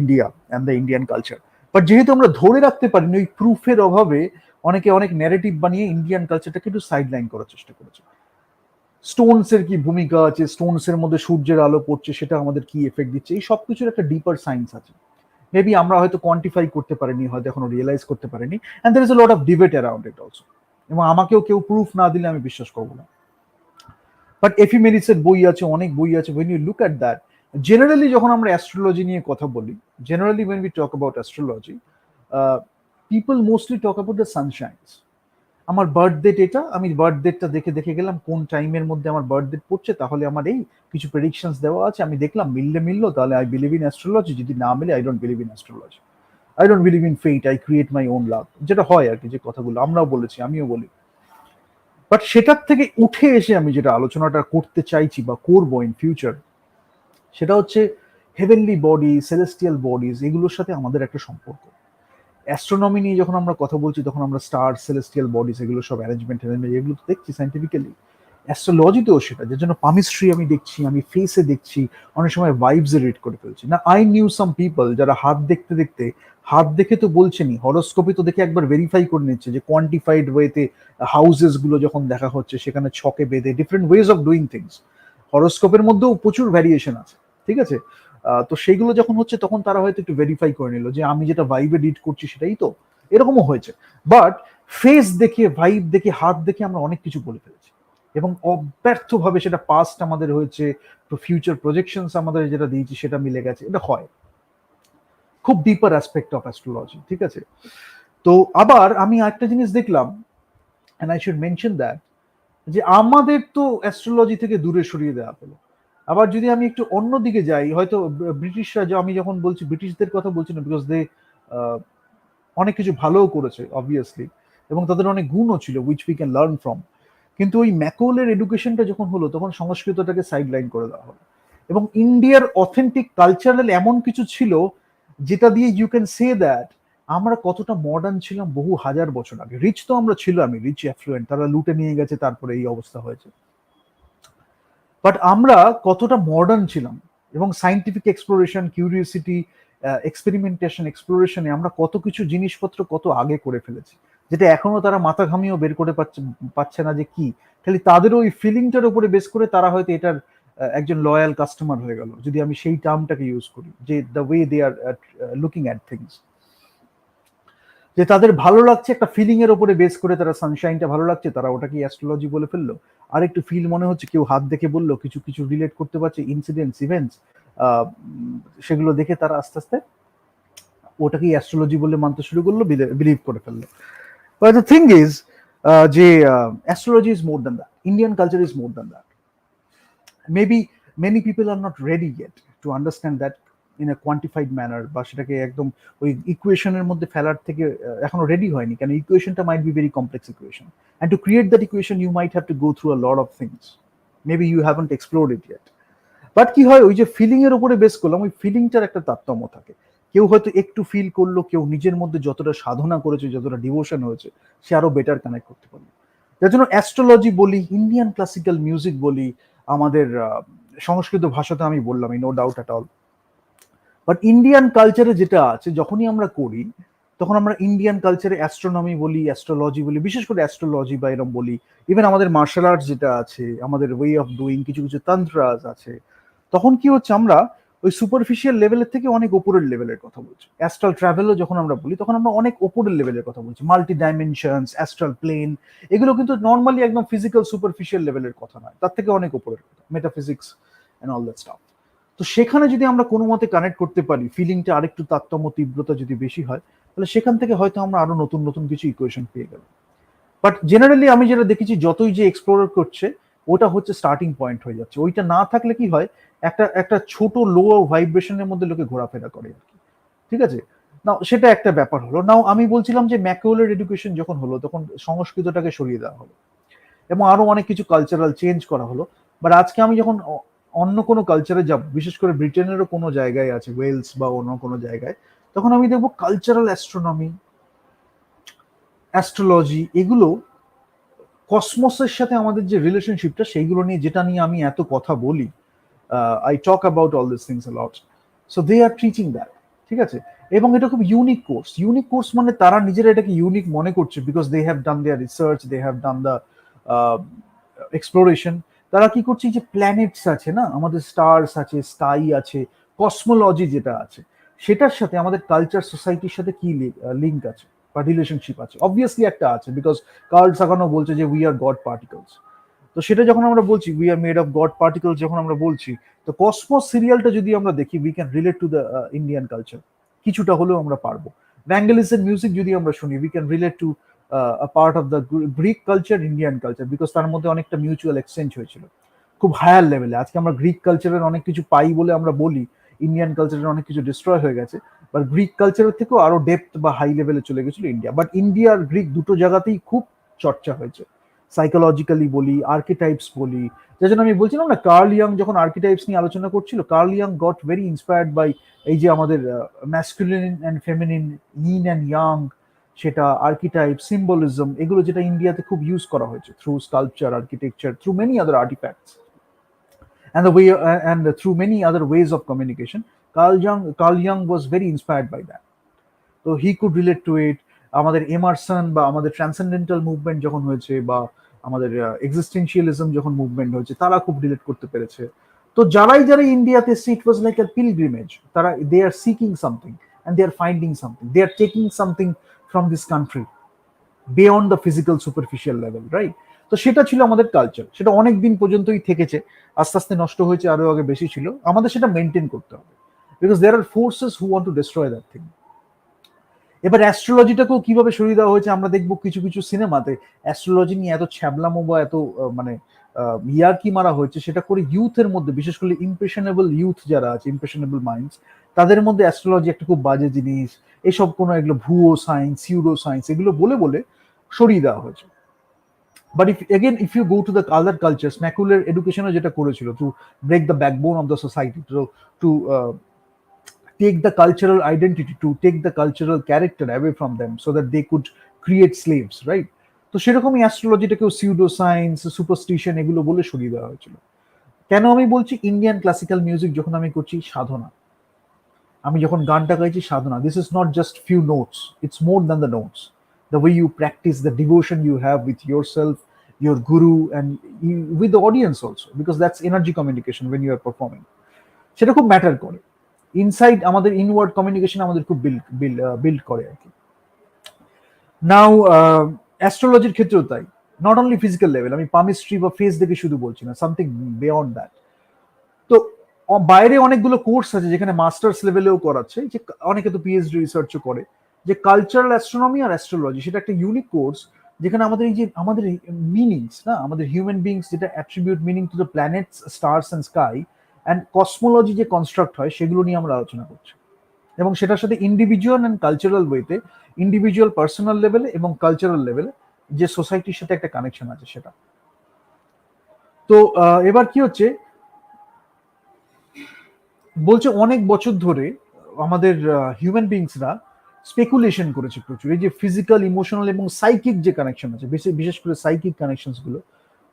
India and the Indian culture. But যেহেতু আমরা ধরে রাখতে পারিনি, ওই প্রুফের অভাবে অনেকে অনেক ন্যারেটিভ বানিয়ে ইন্ডিয়ান কালচারটাকে একটু সাইডলাইন করার চেষ্টা করেছে। স্টোনস এর কি ভূমিকা আছে, স্টোনস এর মধ্যে সূর্যের আলো পড়ছে, সেটা আমাদের কি এফেক্ট দিচ্ছে, এই সবকিছুর একটা ডিপার সায়েন্স আছে। মেবি আমরা হয়তো কোয়ান্টিফাই করতে পারিনি, হয়তো এখনো রিয়েলাইজ করতে পারিনি, and there is a lot of debate around it also. এবং আমাকেও কেউ প্রুফ না দিলে আমি বিশ্বাস করবো না। বাট এফিমেরিসের বই আছে, অনেক বই আছে। when you look at that, generally যখন আমরা অ্যাস্ট্রোলজি নিয়ে কথা বলি, generally when we talk about astrology, people mostly talk about the sunshines. আমার বার্থ ডেট এটা, আমি বার্থ ডেটটা দেখে দেখে গেলাম কোন টাইমের মধ্যে আমার বার্থ ডেট পড়ছে, তাহলে আমার এই কিছু প্রেডিকশনস দেওয়া আছে, আমি দেখলাম মিললো, তাহলে আই বিলিভ ইন অ্যাস্ট্রোলজি, যদি না মিলে I don't believe in astrology, I don't believe in fate, I create my own love, যেটা হয় আর কি, যে কথাগুলো আমরাও বলেছি, আমিও বলি। বাট সেটার থেকে উঠে এসে আমি যেটা আলোচনাটা করতে চাইছি বা করবো ইন ফিউচার, সেটা হচ্ছে হেভেনলি বডি, সেলেস্টিয়াল বডিজ, এগুলোর সাথে আমাদের একটা সম্পর্ক। অ্যাস্ট্রোনমি নিয়ে যখন আমরা কথা বলছি, তখন আমরা স্টার, সেলেস্টিয়াল বডিজ, এগুলো সব অ্যারেঞ্জমেন্ট এগুলো তো দেখছি সাইন্টিফিক্যালি। অ্যাস্ট্রোলজিতেও সেটা, যে জন্য পামিস্ট্রি আমি দেখছি, আমি ফেসে দেখছি, অনেক সময় ভাইবসে রিড করে ফেলছি। না, আই নিউ সাম পিপল যারা হাত দেখতে দেখতে, হাত দেখে তো বলছেনি, হরোস্কোপে তো দেখে একবার ভেরিফাই করে নিচ্ছে, যে কোয়ান্টিফাইড ওয়েতে হাউসেস গুলো যখন দেখা হচ্ছে, সেখানে ছকে বেঁধে different ways of doing things. হরোস্কোপের মধ্যেও প্রচুর ভ্যারিয়েশন আছে, ঠিক আছে। তো সেইগুলো যখন হচ্ছে, তখন তারা হয়তো একটু ভেরিফাই করে নিল যে আমি যেটা ভাইবে রিড করছি সেটাই তো, এরকমও হয়েছে। বাট ফেস দেখে, ভাইব দেখে, হাত দেখে আমরা অনেক কিছু বলে ফেলেছি, এবং অব্যর্থভাবে সেটা পাস্ট আমাদের হয়েছে, তো ফিউচার প্রজেকশনস আমাদের যেটা দিয়েছি সেটা মিলে গেছে, এটা হয়। খুব ডিপার অ্যাসপেক্ট অফ অ্যাস্ট্রোলজি, ঠিক আছে। তো আবার আমি একটা জিনিস দেখলাম, and I should mention that, যে আমাদের তো অ্যাস্ট্রোলজি থেকে দূরে সরিয়ে দেওয়া হলো। আবার যদি আমি একটু অন্যদিকে যাই, হয়তো ব্রিটিশরা, আমি যখন বলছি ব্রিটিশদের কথা বলছি না, বিকজ দে অনেক কিছু ভালোও করেছে অবভিয়াসলি, এবং তাদের অনেক গুণও ছিল which we can learn from. কিন্তু ওই ম্যাকোলের এডুকেশনটা যখন হলো, তখন সংস্কৃতটাকে সাইড লাইন করে দেওয়া হলো, এবং ইন্ডিয়ার অথেন্টিক কালচারাল এমন কিছু ছিল যেটা দিয়ে ইউ ক্যান সে দ্যাট আমরা কতটা মডার্ন ছিলাম বহু হাজার বছর আগে। রিচ তো আমরা ছিল, আমি রিচ অ্যাফ্লুয়েন্ট, তারা লুটে নিয়ে গেছে, তারপরে এই অবস্থা হয়েছে। বাট আমরা কতটা মডার্ন ছিলাম, এবং সাইন্টিফিক এক্সপ্লোরেশন, কিউরিওসিটি, এক্সপেরিমেন্টেশন, এক্সপ্লোরেশনে আমরা কত কিছু জিনিসপত্র কত আগে করে ফেলেছি, যেটা এখনো তারা মাথা ঘামিয়েও বের করে পাচ্ছে না যে কি। খালি তাদের ওই ফিলিংটার উপরে বেস করে তারা হয়তো এটার একজন লয়াল কাস্টমার হয়ে গেল, যদি আমি সেই টার্মটাকে ইউজ করি, যে the way they are looking at things, যে তাদের ভালো লাগছে একটা ফিলিং এর উপরে বেস করে, তারা সানশাইনটা ভালো লাগছে, তারা ওটাকে অ্যাস্ট্রোলজি বলে ফেললো। আর একটু ফিল মনে হচ্ছে, কেউ হাত দেখে বললো, কিছু কিছু রিলেট করতে পারছে, ইনসিডেন্টস, ইভেন্টস, সেগুলো দেখে তারা আস্তে আস্তে ওটাকেই অ্যাস্ট্রোলজি বলে মানতে শুরু করলো, বিলিভ করে ফেললো। বাট দ্য থিং ইজ, যে astrology is more than that, Indian culture is more than that. Maybe many people are not ready yet two understand that in a কোয়ান্টিফাইড manner, বা সেটাকে একদম ওই ইকুয়েশনের মধ্যে ফেলার থেকে এখনো রেডি হয়নি, কারণ ইকুয়েশনটা might be very complex equation, and to create that equation you might have to go through a lot of things, maybe you haven't explored it yet. But কি হয়, ওই যে ফিলিং এর উপরে বেস করলাম, ওই ফিলিংটার একটা তারতম্য থাকে। কেউ হয়তো একটু ফিল করলো, কেউ নিজের মধ্যে যতটা সাধনা করেছে, যতটা ডিভোশন হয়েছে, সে আরো বেটার কানেক্ট করতে পারবে। যার জন্য অ্যাস্ট্রোলজি বলি, ইন্ডিয়ান ক্লাসিক্যাল মিউজিক বলি, আমাদের সংস্কৃত ভাষাতে আমি বললাম, no doubt at all. But Indian কালচারে যেটা আছে, যখনই আমরা করি, তখন আমরা ইন্ডিয়ান কালচারে অ্যাস্ট্রোনমি বলি, অ্যাস্ট্রোলজি বলি, বিশেষ করে অ্যাস্ট্রোলজি বা এরম বলি। ইভেন আমাদের মার্শাল আর্টস যেটা আছে, আমাদের ওয়ে অফ ডুইং, কিছু কিছু তন্ত্রাস আছে, তখন কি হচ্ছে, আমরা ওই সুপারফিশিয়াল লেভেলের থেকে অনেক ওপরের লেভেলের কথা বলছি। অ্যাস্ট্রাল ট্রাভেলও যখন আমরা বলি তখন আমরা অনেক ওপরের লেভেলের কথা বলছি, মাল্টি ডাইমেনশনস, অ্যাস্ট্রাল প্লেন, এগুলো কিন্তু নর্মালি একদম ফিজিক্যাল সুপারফিশিয়াল লেভেলের কথা নয়, তার থেকে অনেক ওপরের কথা, metaphysics and all that stuff. তো সেখানে যদি আমরা কোনো মতে কানেক্ট করতে পারি, ফিলিংটা আরেকটু তারতম্য তীব্রতা যদি বেশি হয়, তাহলে সেখান থেকে হয়তো আমরা আরো নতুন নতুন কিছু ইকুয়েশন পেয়ে গেলাম। বাট জেনারেলি আমি যেটা দেখেছি, যতই যে এক্সপ্লোর করছে, ওটা হচ্ছে স্টার্টিং পয়েন্ট হয়ে যাচ্ছে। ওইটা না থাকলে কি হয়, একটা একটা ছোট লো ভাইব্রেশনের মধ্যে লোকে ঘোরাফেরা করে আর কি। ঠিক আছে, নাও সেটা একটা ব্যাপার হলো। নাও আমি বলছিলাম যে ম্যাকুলার এডুকেশন যখন হলো তখন সংস্কৃতটাকে সরিয়ে দেওয়া হলো এবং আরো অনেক কিছু কালচারাল চেঞ্জ করা হলো। বাট আজকে আমি যখন অন্য কোনো কালচারে যাব, বিশেষ করে ব্রিটেনেরও কোনো জায়গায় আছে, ওয়েলস বা অন্য কোনো জায়গায়, তখন আমি দেখবো কালচারাল অ্যাস্ট্রোনমি, অ্যাস্ট্রোলজি, এগুলো কসমসের সাথে আমাদের যে রিলেশনশিপটা, সেইগুলো নিয়ে, যেটা নিয়ে আমি এত কথা বলি, I talk about all this things lot, so they are teaching that. ঠিক আছে, এবং এটা খুব ইউনিক কোর্স। ইউনিক কোর্স মানে তারা নিজেরা এটাকে ইউনিক মনে করছে because they have done their research, they have done the exploration. তারা কি করছে, যে প্ল্যানেটস আছে না, আমাদের স্টার্স আছে, স্কাই আছে, কসমোলজি যেটা আছে, সেটার সাথে আমাদের কালচার সোসাইটির সাথে কি লিঙ্ক আছে বা রিলেশনশিপ আছে। অবভিয়াসলি একটা আছে, বিকজ কার্ল সাগানো বলছে যে উই আর গড পার্টিকলস। তো সেটা যখন আমরা বলছি we are made of god particles, যখন আমরা বলছি, তো কসমস সিরিয়ালটা যদি আমরা দেখি, we can relate two the Indian culture, কিছুটা হলেও আমরা পারবো। ভ্যাঙ্গেলিসের মিউজিক যদি আমরা শুনি, we can relate to a part of the Greek culture, Indian culture, because তার মধ্যে অনেকটা মিউচুয়াল এক্সচেঞ্জ হয়েছিল খুব হায়ার লেভেলে। আজকে আমরা গ্রিক কালচারের অনেক কিছু পাই বলে আমরা বলি ইন্ডিয়ান কালচারের অনেক কিছু ডিস্ট্রয় হয়ে গেছে, বাট গ্রিক কালচারের থেকেও আরো ডেপথ বা হাই লেভেলে চলে গেছিল ইন্ডিয়া। বাট ইন্ডিয়া আর গ্রিক দুটো জায়গাতেই খুব চর্চা হয়েছে, সাইকোলজিক্যালি বলি, আর্কিটাইপস বলি। যার জন্য আমি বলছিলাম না, কার্ল ইয়াং যখন আর্কিটাইপস নিয়ে আলোচনা করছিল, কার্ল ইয়াং গট ভেরি ইন্সপায়ার্ড বাই এই যে আমাদের masculine and feminine, yin and yang, সেটা আর্কিটাইপ, সিম্বলিজম, এগুলো যেটা ইন্ডিয়াতে খুব ইউজ করা হয়েছে through sculpture, architecture, through many other artefacts and the way and through many other ways of communication. Carl Jung was very inspired by that, তো he could relate two ইট। আমাদের Emerson বা আমাদের ট্রান্সেন্ডেন্টাল মুভমেন্ট যখন হয়েছে, বা আমাদের existentialism যখন movement হয়েছে, তারা খুব রিলেট করতে পেরেছে। তো যারাই ইন্ডিয়াতে এসছে, ইট ওয়াজ লাইক আ পিলগ্রিমেজ। তারা, they are seeking something and they are finding something, they are taking something from this country beyond the physical superficial level, right? তো সেটা ছিল আমাদের কালচার, সেটা অনেক দিন পর্যন্তই থেকেছে, আস্তে আস্তে নষ্ট হয়েছে, আরো আগে বেশি ছিল। আমাদের সেটা মেনটেন করতে হবে, because there are forces who want to destroy that thing. এবার অ্যাস্ট্রোলজিটাকেও কিভাবে সরিয়ে দেওয়া হয়েছে আমরা দেখবো কিছু কিছু সিনেমাতে। অ্যাস্ট্রোলজি নিয়ে এত ছ্যাবলামো বা এত মানে ইয়ার্কি মারা হয়েছে, সেটা করে ইউথের মধ্যে, বিশেষ করে ইমপ্রেশনেবল ইউথ যারা আছে, ইমপ্রেশনেবল মাইন্ডস, তাদের মধ্যে অ্যাস্ট্রোলজি একটা খুব বাজে জিনিস, এসব কোনো এগুলো ভুয়ো সায়েন্স, সিউডো সায়েন্স, এগুলো বলে বলে সরিয়ে দেওয়া হয়েছে। But if you go to the other cultures, ম্যাকুলার এডুকেশনও যেটা করেছিল to break the backbone of the society, to take the cultural identity, to take the cultural character away from them so that they could create slaves, right? তো সেরকমই অ্যাস্ট্রোলজিটাকেও pseudo science, superstition, এগুলো বলে সরিয়ে দেওয়া হয়েছিল। কেন আমি বলছি ইন্ডিয়ান ক্লাসিক্যাল মিউজিক যখন আমি করছি সাধনা, আমি যখন গানটা গাইছি সাধনা, this is not just few notes, it's more than the notes. The way you practise, the devotion you have with yourself, your guru, and with the audience also, because that's energy communication when you are performing, সেটা খুব matter করে। Inside আমাদের inward communication আমাদের খুব build করে আর কি। নাও অ্যাস্ট্রোলজির ক্ষেত্রেও তাই, নট অনলি ফিজিক্যাল লেভেল, আমি পামিস্ট্রি বা ফেস দেখে শুধু বলছি না, সামথিং বিয়ন্ড দ্যাট। তো বাইরে অনেকগুলো কোর্স আছে যেখানে মাস্টার্স লেভেলেও করাচ্ছে, যে অনেকে তো পিএইচডি রিসার্চও করে, যে কালচারাল অ্যাস্ট্রোনমি আর অ্যাস্ট্রোলজি, সেটা একটা ইউনিক কোর্স যেখানে আমাদের এই যে আমাদের মিনিংস না, আমাদের হিউম্যান বিংস যেটা attribute meaning to the planets, stars and sky and cosmology যে কনস্ট্রাক্ট হয়, সেগুলো নিয়ে আমরা আলোচনা করছি। এবং সেটার সাথে ইন্ডিভিজুয়াল অ্যান্ড কালচারাল ওয়েতে, ইন্ডিভিজুয়াল পার্সোনাল লেভেলে এবং কালচারাল লেভেলে যে সোসাইটির সাথে একটা কানেকশন আছে সেটা। তো এবার কি হচ্ছে, বলছে অনেক বছর ধরে আমাদের হিউম্যান বিংসরা স্পেকুলেশন করেছে প্রচুর, এই যে ফিজিক্যাল, ইমোশনাল এবং সাইকিক যে কানেকশন আছে, বিশেষ করে সাইকিক কানেকশনস গুলো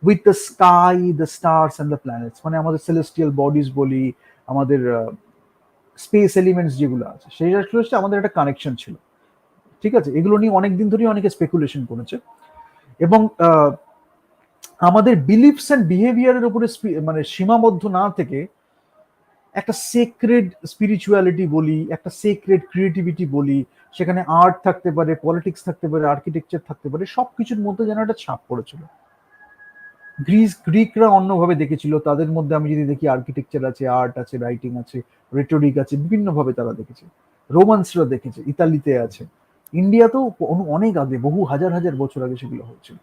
with the sky, the stars and the planets, মানে আমাদের সেলেস্টিয়াল বডিজ বলি, আমাদের স্পেস এলিমেন্টস যেগুলো আছে, সেই আসলে আমাদের একটা কানেকশন ছিল। ঠিক আছে, এগুলো নিয়ে অনেকদিন ধরেই অনেকে স্পেকুলেশন করেছে, এবং আমাদের বিলিফস অ্যান্ড বিহেভিয়ারের উপরে মানে সীমাবদ্ধ না থেকে একটা সেক্রেড স্পিরিচুয়ালিটি বলি, একটা সেক্রেড ক্রিয়েটিভিটি বলি, সেখানে আর্ট থাকতে পারে, পলিটিক্স থাকতে পারে, আর্কিটেকচার থাকতে পারে, সবকিছুর মধ্যে যেন একটা ছাপ পড়েছিল। গ্রিকরা অন্যভাবে দেখেছিল, তাদের মধ্যে আমি যদি দেখি আর্কিটেকচার আছে, আর্ট আছে, রাইটিং আছে, রেটোরিক আছে, বিভিন্নভাবে তারা দেখেছে। রোমান্সরা দেখেছে, ইতালিতে আছে, ইন্ডিয়াতেও অনেক আগে, বহু হাজার হাজার বছর আগে সেগুলো হয়েছিল।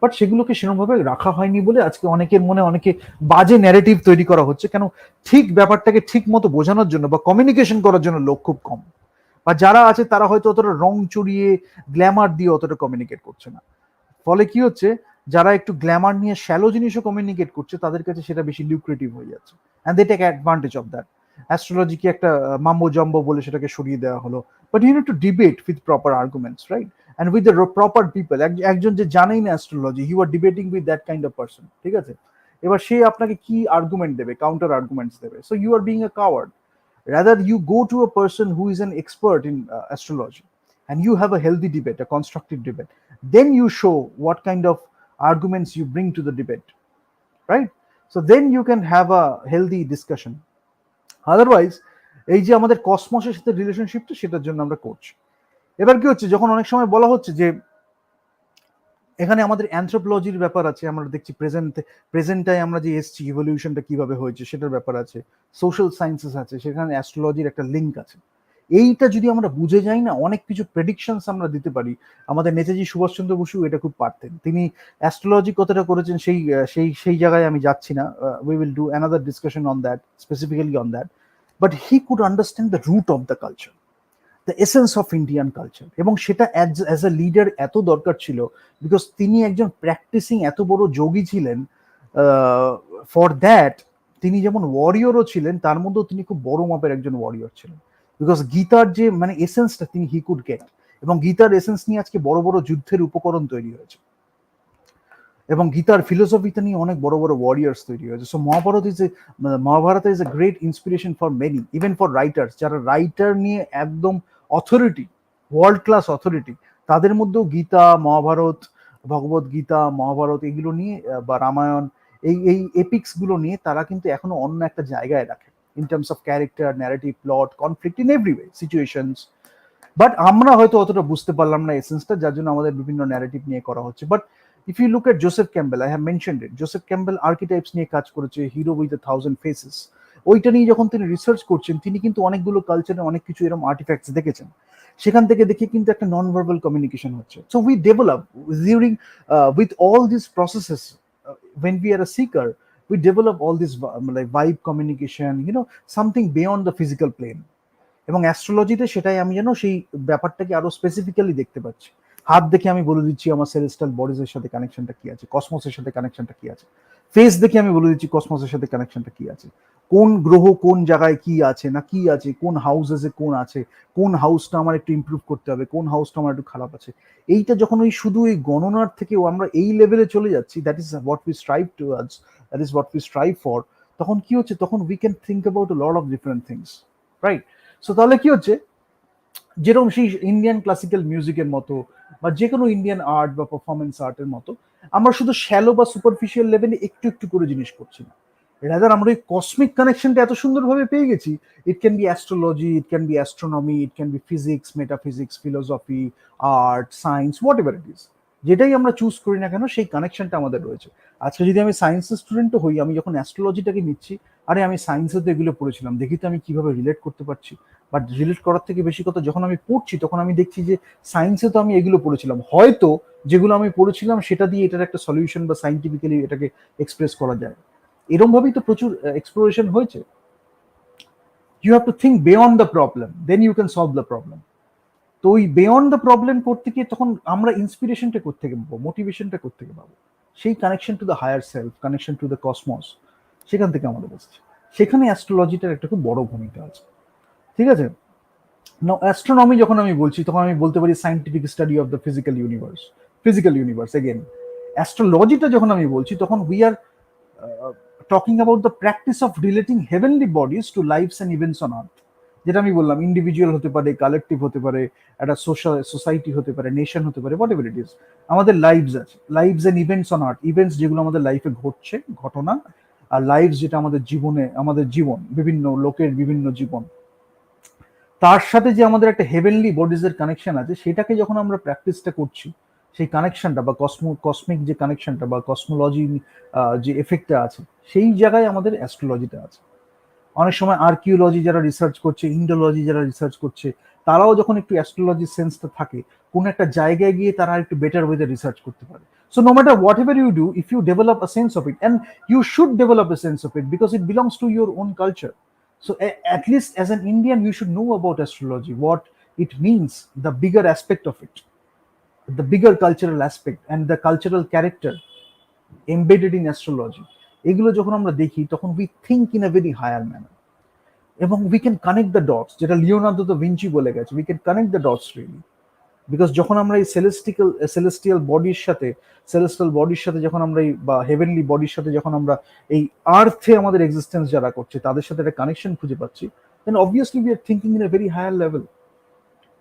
বাট সেগুলোকে সেরকমভাবে রাখা হয়নি বলে আজকে অনেকের মনে অনেকে বাজে ন্যারেটিভ তৈরি করা হচ্ছে। কেন? ঠিক ব্যাপারটাকে ঠিক মতো বোঝানোর জন্য বা কমিউনিকেশন করার জন্য লোক খুব কম, বা যারা আছে তারা হয়তো অতটা রং চড়িয়ে গ্ল্যামার দিয়ে অতটা কমিউনিকেট করছে না। ফলে কি হচ্ছে, যারা একটু গ্ল্যামার নিয়ে শ্যালো জিনিসও কমিউনিকেট করছে তাদের কাছে সেটা বেশি লিউক্রেটিভ হয়ে যাচ্ছে, and they take advantage of that. অ্যাস্ট্রোলজিকে একটা মাম্বো জাম্বো বলে সেটাকে সরিয়ে দেওয়া হলো। But you need to debate with proper arguments, right? And with the proper people. একজন যে জানেই না astrology, you are debating with that kind of person, ঠিক আছে? এবার সে আপনাকে কি আর্গুমেন্ট দেবে, কাউন্টার আর্গুমেন্টস দেবে, so you are being a coward. Rather, you go to a person who is an expert in astrology, and you have a healthy debate, a constructive debate. Then you show what kind of arguments you bring to the debate, right? So then you can have a healthy discussion. Otherwise, এই যে আমাদের কসমসের সাথে রিলেশনশিপটা, সেটার জন্য আমরা করছি। এবার কি হচ্ছে, যখন অনেক সময় বলা হচ্ছে যে এখানে আমাদের অ্যানথ্রোপোলজির ব্যাপার আছে, আমরা দেখছি প্রেজেন্টটাই আমরা যে এসছি, ইভলিউশনটা কিভাবে হয়েছে সেটার ব্যাপার আছে, সোশ্যাল সায়েন্সেস আছে, সেখানে অ্যাস্ট্রোলজির একটা লিঙ্ক আছে। এইটা যদি আমরা বুঝে যাই না, অনেক কিছু প্রেডিকশনস আমরা দিতে পারি। আমাদের নেতাজি সুভাষচন্দ্র বসু এটা খুব পারতেন। তিনি অ্যাস্ট্রোলজি কতটা করেছেন সেই সেই সেই জায়গায় আমি যাচ্ছি না, we will do another discussion on that, specifically on that. But he could understand the root of the culture, the essence of Indian culture, এবং সেটা অ্যাজ এ লিডার এত দরকার ছিল, বিকজ তিনি একজন প্র্যাকটিসিং এত বড় যোগী ছিলেন। ফর দ্যাট তিনি যেমন ওয়ারিয়রও ছিলেন, তার মধ্যেও তিনি খুব বড় মাপের একজন ওয়ারিয়র ছিলেন, বিকজ গীতার যে মানে এসেন্সটা তিনি হি কুড গেট, এবং গীতার এসেন্স নিয়ে আজকে বড় বড় যুদ্ধের উপকরণ তৈরি হয়েছে, এবং গীতার ফিলোসফিতে নিয়ে অনেক বড় বড় ওয়ারিয়ার্স তৈরি হয়েছে। So Mahabharata is a great inspiration for many, even for writers, যারা রাইটার নিয়ে একদম অথরিটি, ওয়ার্ল্ড ক্লাস অথরিটি, তাদের মধ্যেও গীতা, মহাভারত, ভগবত গীতা, মহাভারত এগুলো নিয়ে বা রামায়ণ, এই এপিক্স গুলো নিয়ে তারা কিন্তু এখনো অন্য একটা জায়গায় রাখে, in terms of character, narrative, plot, conflict, in every way, situations. But আমরা হয়তো অতটা বুঝতে পারলাম না এসেন্সটা, যার জন্য আমাদের বিভিন্ন ন্যারেটিভ নিয়ে করা হচ্ছে। But if you look at Joseph Campbell, I have mentioned it, Joseph Campbell archetypes নিয়ে কাজ করেছে, hero with a thousand faces. ওইটা নিয়ে যখন তিনি রিসার্চ করছেন, তিনি কিন্তু অনেকগুলো কালচারে অনেক কিছু এরকম আর্টিফ্যাক্টস দেখেছেন। সেখান থেকে দেখে কিন্তু একটা নন ভার্বাল কমিউনিকেশন হচ্ছে। So we develop during with all this processes, when we are a seeker, we develop all this like vibe communication, you know, something beyond the physical plane. এবং অ্যাস্ট্রোলজিতে সেটাই আমি যেন সেই ব্যাপারটাকে আরো স্পেসিফিক্যালি দেখতে পাচ্ছি। হাত দেখে আমি বলে দিচ্ছি আমার সেলেস্টাল বডিজের সাথে কানেকশনটা কি আছে, কসমসের সাথে কানেকশনটা কি আছে। ফেস দেখে আমি বলে দিচ্ছি কসমসের সাথে কানেকশনটা কি আছে, কোন গ্রহ কোন জায়গায় কি আছে না কি আছে, কোন হাউসেসে কোন আছে, কোন হাউসটা আমার একটু ইমপ্রুভ করতে হবে, কোন হাউসটা আমার একটু খারাপ আছে। এইটা যখন ওই শুধু এই গণনার থেকেও আমরা এই লেভেলে চলে যাচ্ছি, that is what we strive towards, that is what we strive for. তখন কি হচ্ছে, তখন we can think about a lot of different things, right? So তাহলে কি হচ্ছে, যেরকম সেই ইন্ডিয়ান ক্লাসিক্যাল মিউজিকের মতো বা যে কোনো ইন্ডিয়ান আর্ট বা পারফরমেন্স আর্টের মতো, আমরা শুধু শ্যালো বা সুপারফিশিয়াল লেভেলে একটু একটু করে জিনিস করছি না। রাদার আমরা এই কসমিক কানেকশনটা এত সুন্দরভাবে পেয়ে গেছি। It can be astrology, it can be astronomy, it can be physics, metaphysics, philosophy, art, science, what ever it is, যেটাই আমরা চুজ করি না কেন, সেই কানেকশনটা আমাদের রয়েছে। আজকে যদি আমি সায়েন্সের স্টুডেন্টও হই, আমি যখন অ্যাস্ট্রোলজিটাকে নিচ্ছি, আরে আমি সায়েন্সে তো এগুলো পড়েছিলাম, দেখি তো আমি কিভাবে রিলেট করতে পারছি। বাট রিলেট করার থেকে বেশি কথা, যখন আমি পড়ছি তখন আমি দেখছি যে সায়েন্সে তো আমি এগুলো পড়েছিলাম, হয়তো যেগুলো আমি পড়েছিলাম সেটা দিয়ে এটার একটা সলিউশন বা সাইন্টিফিক্যালি এটাকে এক্সপ্রেস করা যায়। এরকম ভাবেই তো প্রচুর এক্সপ্লোরেশন হয়েছে। You have to think beyond the problem, then you can solve the problem. তো ওই বিয়ন্ড দ্য প্রবলেম করতে গিয়ে তখন আমরা ইন্সপিরেশনটা কোত্থেকে পাবো, মোটিভেশনটা কোত্থেকে পাবো? সেই connection to the higher self, connection to the cosmos, সেখান থেকে আমাদের আসছে। সেখানে অ্যাস্ট্রোলজিটার একটা খুব বড় ভূমিকা আছে, ঠিক আছে? নাও অ্যাস্ট্রোনমি যখন আমি বলছি, তখন আমি বলতে পারি scientific study of the physical universe again. অ্যাস্ট্রোলজিটা যখন আমি বলছি, তখন we are talking about the practice of relating heavenly bodies to lifes and events on earth. যেটা আমি বললাম, ইন্ডিভিজুয়াল হতে পারে, কালেকটিভ হতে পারে, একটা সোসাইটি হতে পারে, নেশন হতে পারে, হোয়াট এভার ইট ইজ। আমাদের লাইভস আছে, lives and events on earth, events যেগুলো আমাদের লাইফে ঘটছে, ঘটনা, লাইফ, যেটা আমাদের জীবনে, আমাদের জীবন, বিভিন্ন লোকের বিভিন্ন জীবন, তার সাথে যে আমাদের একটা হেভেনলি বডিজের কানেকশন আছে, সেটাকে যখন আমরা প্র্যাকটিসটা করছি, সেই কানেকশনটা বা কসমিক যে কানেকশনটা বা কসমোলজি যে এফেক্টটা আছে, সেই জায়গায় আমাদের অ্যাস্ট্রোলজিটা আছে। অনেক সময় আর্কিওলজি যারা রিসার্চ করছে, ইন্ডোলজি যারা রিসার্চ করছে, তারাও যখন একটু অ্যাস্ট্রোলজি সেন্সটা থাকে, কোন একটা জায়গায় গিয়ে তারা একটু বেটার ওয়েতে রিসার্চ করতে পারে। So no matter whatever you do, if you develop a sense of it, and you should develop a sense of it because it belongs to your own culture. So at least as an Indian, you should know about astrology, what it means, the bigger aspect of it, the bigger cultural aspect and the cultural character embedded in astrology. এগুলো যখন আমরা দেখি তখন we think in a very higher manner, এবং we can connect the dots, যেটা Leonardo da Vinci বলে গেছে, we can connect the dots really. Because যখন আমরা এই সেলেস্টিয়াল বডির সাথে যখন আমরা এই বা হেভেনলি বডির সাথে যখন আমরা এই আর্থে আমাদের এক্সিস্টেন্স যারা করছে তাদের সাথে একটা কানেকশন খুঁজে পাচ্ছি, then obviously we are thinking in a very higher level,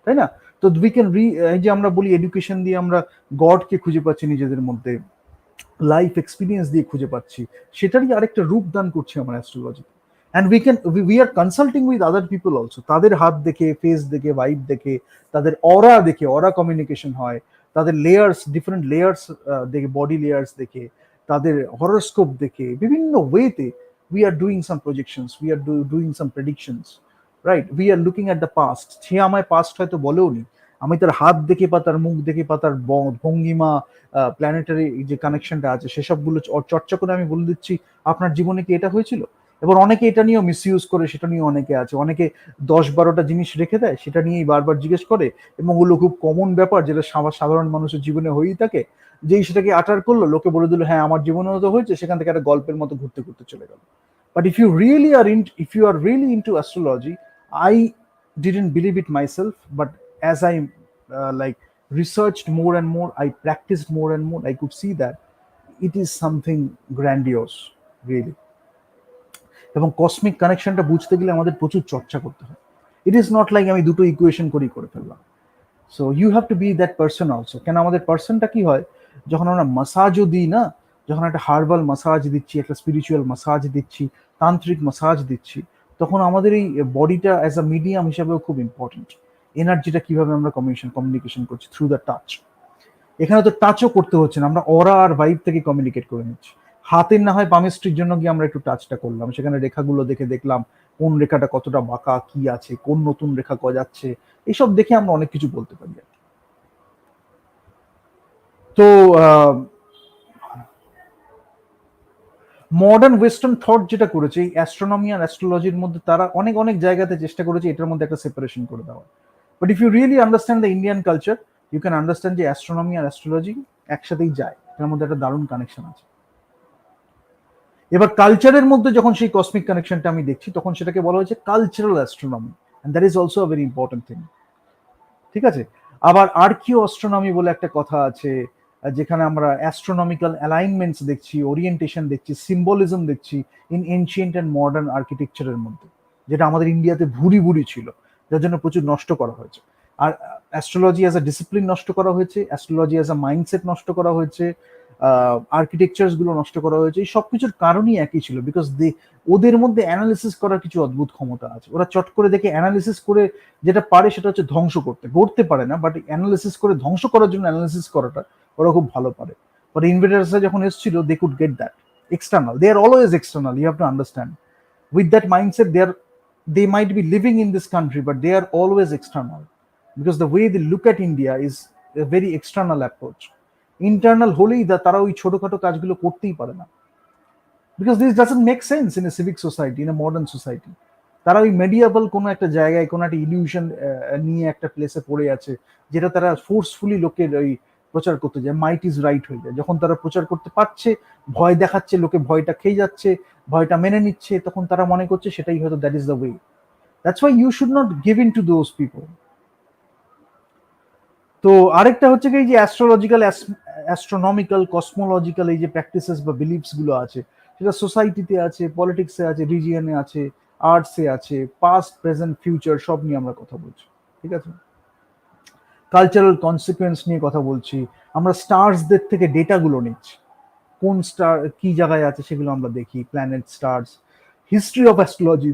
তাই না? তো উই ক্যান এই যে আমরা বলি এডুকেশন দিয়ে আমরা গডকে খুঁজে পাচ্ছি নিজেদের মধ্যে, লাইফ এক্সপিরিয়েন্স দিয়ে খুঁজে পাচ্ছি, সেটারই আরেকটা রূপ দান করছে আমার astrology. And we are consulting with other people also, তাদের হাত দেখে, ফেস দেখে, ভাইব দেখে, তাদের অরা দেখে, অরা কমিউনিকেশন হয়, তাদের লেয়ার্স, ডিফারেন্ট লেয়ার্স দেখে, বডি লেয়ার্স দেখে, তাদের হরোস্কোপ দেখে, বিভিন্ন ওয়েতে we are doing some projections, we are doing some predictions, right? We are looking at the past. সে আমায় পাস্ট হয়তো বলেও নি, আমি তার হাত দেখে বা তার মুখ দেখে বা তার ভঙ্গিমা, প্ল্যানেটারি যে কানেকশনটা আছে সেসবগুলো চর্চা করে আমি বলে দিচ্ছি আপনার জীবনে কি এটা হয়েছিল। এবার অনেকে এটা নিয়েও মিসইউজ করে, সেটা নিয়ে অনেকে আছে, অনেকে 10-12টা জিনিস রেখে দেয়, সেটা নিয়েই বারবার জিজ্ঞেস করে, এবং ওগুলো খুব কমন ব্যাপার যেটা সাধারণ মানুষের জীবনে হয়েই থাকে, যেই সেটাকে আটার করলো, লোকে বলে দিল হ্যাঁ আমার জীবনেও তো হয়েছে, সেখান থেকে একটা গল্পের মতো ঘুরতে ঘুরতে চলে গেল। But if you are really into astrology, I didn't believe it myself, but as I like researched more and more, I practiced more and more, I could see that it is something grandiose, really. এবং cosmic কানেকশনটা বুঝতে গেলে আমাদের প্রচুর চর্চা করতে হয়। It is not like আমি দুটো ইকুয়েশন করে ফেললাম। So you have to be that person also. কেন আমাদের পার্সনটা কি হয়, যখন আমরা মাসাজও দিই না, যখন একটা হার্বাল মাসাজ দিচ্ছি, একটা স্পিরিচুয়াল মাসাজ দিচ্ছি, তান্ত্রিক মাসাজ দিচ্ছি, তখন আমাদের এই বডিটা অ্যাজ আ মিডিয়াম হিসাবেও খুব ইম্পর্টেন্ট। এনার্জিটা কিভাবে আমরা কমিউনিকেশন করছি থ্রু দ্য টাচ। এখানে তো টাচও করতে হচ্ছে না, আমরা অরা আর ভাইব থেকে কমিউনিকেট করে নিচ্ছি। হাতের না হয় পামিস্ট্রির জন্য গিয়ে আমরা একটু টাচটা করলাম, সেখানে রেখাগুলো দেখে দেখলাম কোন রেখাটা কতটা বাঁকা, কি আছে, কোন নতুন রেখা গজাচ্ছে, এইসব দেখে আমরা অনেক কিছু বলতে পারি। তো মডার্ন ওয়েস্টার্ন থট যেটা করেছে এই অ্যাস্ট্রোনমি আর অ্যাস্ট্রোলজির মধ্যে, তারা অনেক অনেক জায়গাতে চেষ্টা করেছে এটার মধ্যে একটা সেপারেশন করে দেওয়া। But if you really understand the Indian culture, you can understand যে অ্যাস্ট্রোনমি আর অ্যাস্ট্রোলজি একসাথেই যায়, এটার মধ্যে একটা দারুণ কানেকশন আছে। এবার কালচারের মধ্যে যখন সেই কসমিক কানেকশনটা আমি দেখছি, তখন সেটাকে বলা হয়েছে cultural astronomy, and that is also a very important thing. ঠিক আছে? আবার আর্কিও অ্যাস্ট্রোনমি বলে একটা কথা আছে, যেখানে আমরা অ্যাস্ট্রোনমিক্যাল অ্যালাইনমেন্টস দেখছি, ওরিয়েন্টেশন দেখছি, সিম্বলিজম দেখছি ইন এনশিয়েন্ট অ্যান্ড মডার্ন আর্কিটেকচারের মধ্যে, যেটা আমাদের ইন্ডিয়াতে ভুরি ভুরি ছিল, যার জন্য প্রচুর নষ্ট করা হয়েছে। আর অ্যাস্ট্রোলজি অ্যাজ আ ডিসিপ্লিন নষ্ট করা হয়েছে, অ্যাস্ট্রোলজি অ্যাজ আ মাইন্ডসেট নষ্ট করা হয়েছে, আর্কিটেকচার্স গুলো নষ্ট করা হয়েছে। এই সবকিছুর কারণই একই ছিল, বিকজ ওদের মধ্যে অ্যানালিসিস করার কিছু অদ্ভুত ক্ষমতা আছে। ওরা চট করে দেখে অ্যানালিসিস করে যেটা পারে সেটা হচ্ছে ধ্বংস করতে, গড়তে পারে না, বাট অ্যানালিসিস করে ধ্বংস করার জন্য অ্যানালিসিস করাটা ওরা খুব ভালো পারে। বাট ইনভেটার্সরা যখন এসেছিল, they could get that external, they are always external, you have to understand. With that mindset they might be living in this country, but they are always external, because the way they look at India is a very external approach. Internal হলেই তারা ওই ছোটখাটো কাজগুলো করতেই পারে না, because this doesn't make sense in a civic society, in a modern society. তারা ওই মেডিয়াবল কোনো একটা জায়গায় কোনো একটা ইলিউশন নিয়ে একটা প্লেসে পড়ে আছে, যেটা তারা ফোর্সফুলি লোকের ওই প্রচার করতে যায়, মাইট ইজ রাইট হয়ে যায়। যখন তারা প্রচার করতে পারছে, ভয় দেখাচ্ছে, লোকে ভয়টা খেয়ে যাচ্ছে, ভয়টা মেনে নিচ্ছে, তখন তারা মনে করছে সেটাই হয়তো that is the way. That's why you should not give in to those people. তো আরেকটা হচ্ছে কি, যে অ্যাস্ট্রোলজিক্যাল, অ্যাস্ট্রোনমিক্যাল, কসমোলজিক্যাল এই যে প্র্যাকটিসেস বা বিলিফস গুলো আছে, সেটা সোসাইটিতে আছে, পলিটিক্সে আছে, রিজিয়নে আছে, আর্টসে আছে, পাস্ট, প্রেজেন্ট, ফিউচার সব নিয়ে আমরা কথা বলছি। ঠিক আছে? কালচারাল কনসিকুয়েন্স নিয়ে কথা বলছি, আমরা স্টার্সদের থেকে ডেটাগুলো নিচ্ছি, কোন স্টার কি জায়গায় আছে সেগুলো আমরা দেখি, planet, stars, history of astrology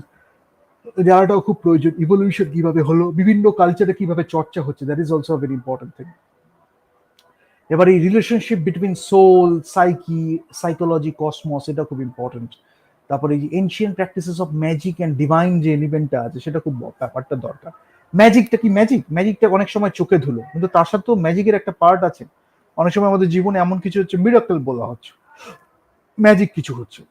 জানাটাও খুব প্রয়োজন, ইভলিউশন কিভাবে হলো, বিভিন্ন কালচারে কিভাবে চর্চা হচ্ছে, that is also very important thing. এবার এই relationship between soul, psyche, psychology, cosmos, এটা খুব ইম্পর্টেন্ট। তারপরে এই ancient practices of magic and divine যে এলিমেন্টটা আছে সেটা খুব ব্যাপারটা দরকার। ম্যাজিকটা কি, ম্যাজিকটা অনেক সময় চোখে ধুলো, কিন্তু তার সাথেও ম্যাজিকের একটা পার্ট আছে। অনেক সময় আমাদের জীবনে এমন কিছু হচ্ছে, মিরাকল বলা হচ্ছে, ম্যাজিক কিছু হচ্ছে,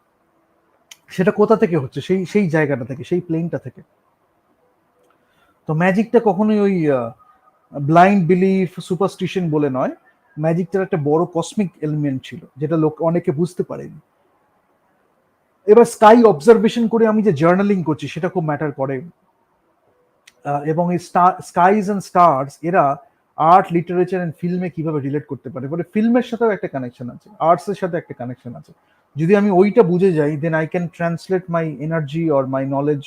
সেটা কোথা থেকে হচ্ছে, সেই সেই জায়গাটা থেকে, সেই প্লেনটা থেকে। তো ম্যাজিকটা কখনোই ওই ব্লাইন্ড বিলিফ, সুপারস্টিশন বলে নয়। ম্যাজিকটার একটা বড় কসমিক এলিমেন্ট ছিল, যেটা লোক অনেকে বুঝতে পারেনি। এবার স্কাই অবজারভেশন করে আমি যে জার্নালিং করছি সেটা খুব ম্যাটার করে। এবং এই স্কাইজ অ্যান্ড স্টার্স এরা আর্ট, লিটারেচার অ্যান্ড ফিল্মে কিভাবে রিলেট করতে পারে, মানে ফিল্মের সাথেও একটা কানেকশন আছে, আর্টসের সাথে একটা কানেকশন আছে। যদি আমি ওইটা বুঝে যাই, then I can translate my energy or my knowledge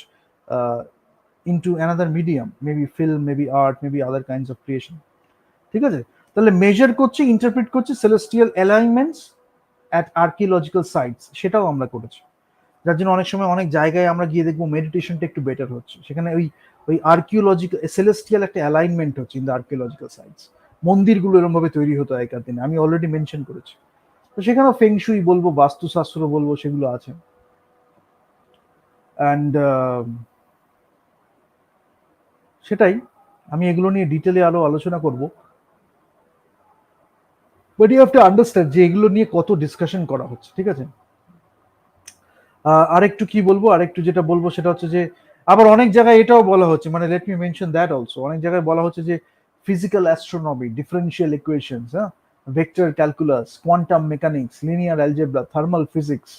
into another medium, maybe film, maybe art, maybe other kinds of creation. ঠিক আছে? তাহলে মেজার করছি, ইন্টারপ্রিট করছি celestial alignments at archaeological sites, সেটাও আমরা করেছি। যার জন্য অনেক সময় অনেক জায়গায় আমরা গিয়ে দেখবো মেডিটেশনটা একটু বেটার হচ্ছে, সেখানে ওই ওই আর্কিওলজিক্যাল সেলেস্টিয়াল একটা অ্যালাইনমেন্ট হচ্ছে ইন দ্য আর্কিওলজিক্যাল সাইটস। মন্দিরগুলো এরকম ভাবে তৈরি হতো আগেকার দিনে, আমি অলরেডি মেনশন করেছি। তো সেখানেও ফেংশুই বলবো, বাস্তুশাস্ত্র বলবো, সেগুলো আছে। অ্যান্ড সেটাই, আমি এগুলো নিয়ে ডিটেলে আরো আলোচনা করব। But you have to understand যে এগুলো নিয়ে কত ডিসকাশন করা হচ্ছে, ঠিক আছে? আরেকটু কি বলবো, আরেকটু যেটা বলবো সেটা হচ্ছে যে আবার অনেক জায়গায় এটাও বলা হচ্ছে, মানে let me mention that also, অনেক জায়গায় বলা হচ্ছে যে ফিজিক্যাল অ্যাস্ট্রোনমি, ডিফারেন্সিয়াল ইকুয়েশনস, হ্যাঁ, vector calculus, quantum mechanics, linear algebra, thermal physics,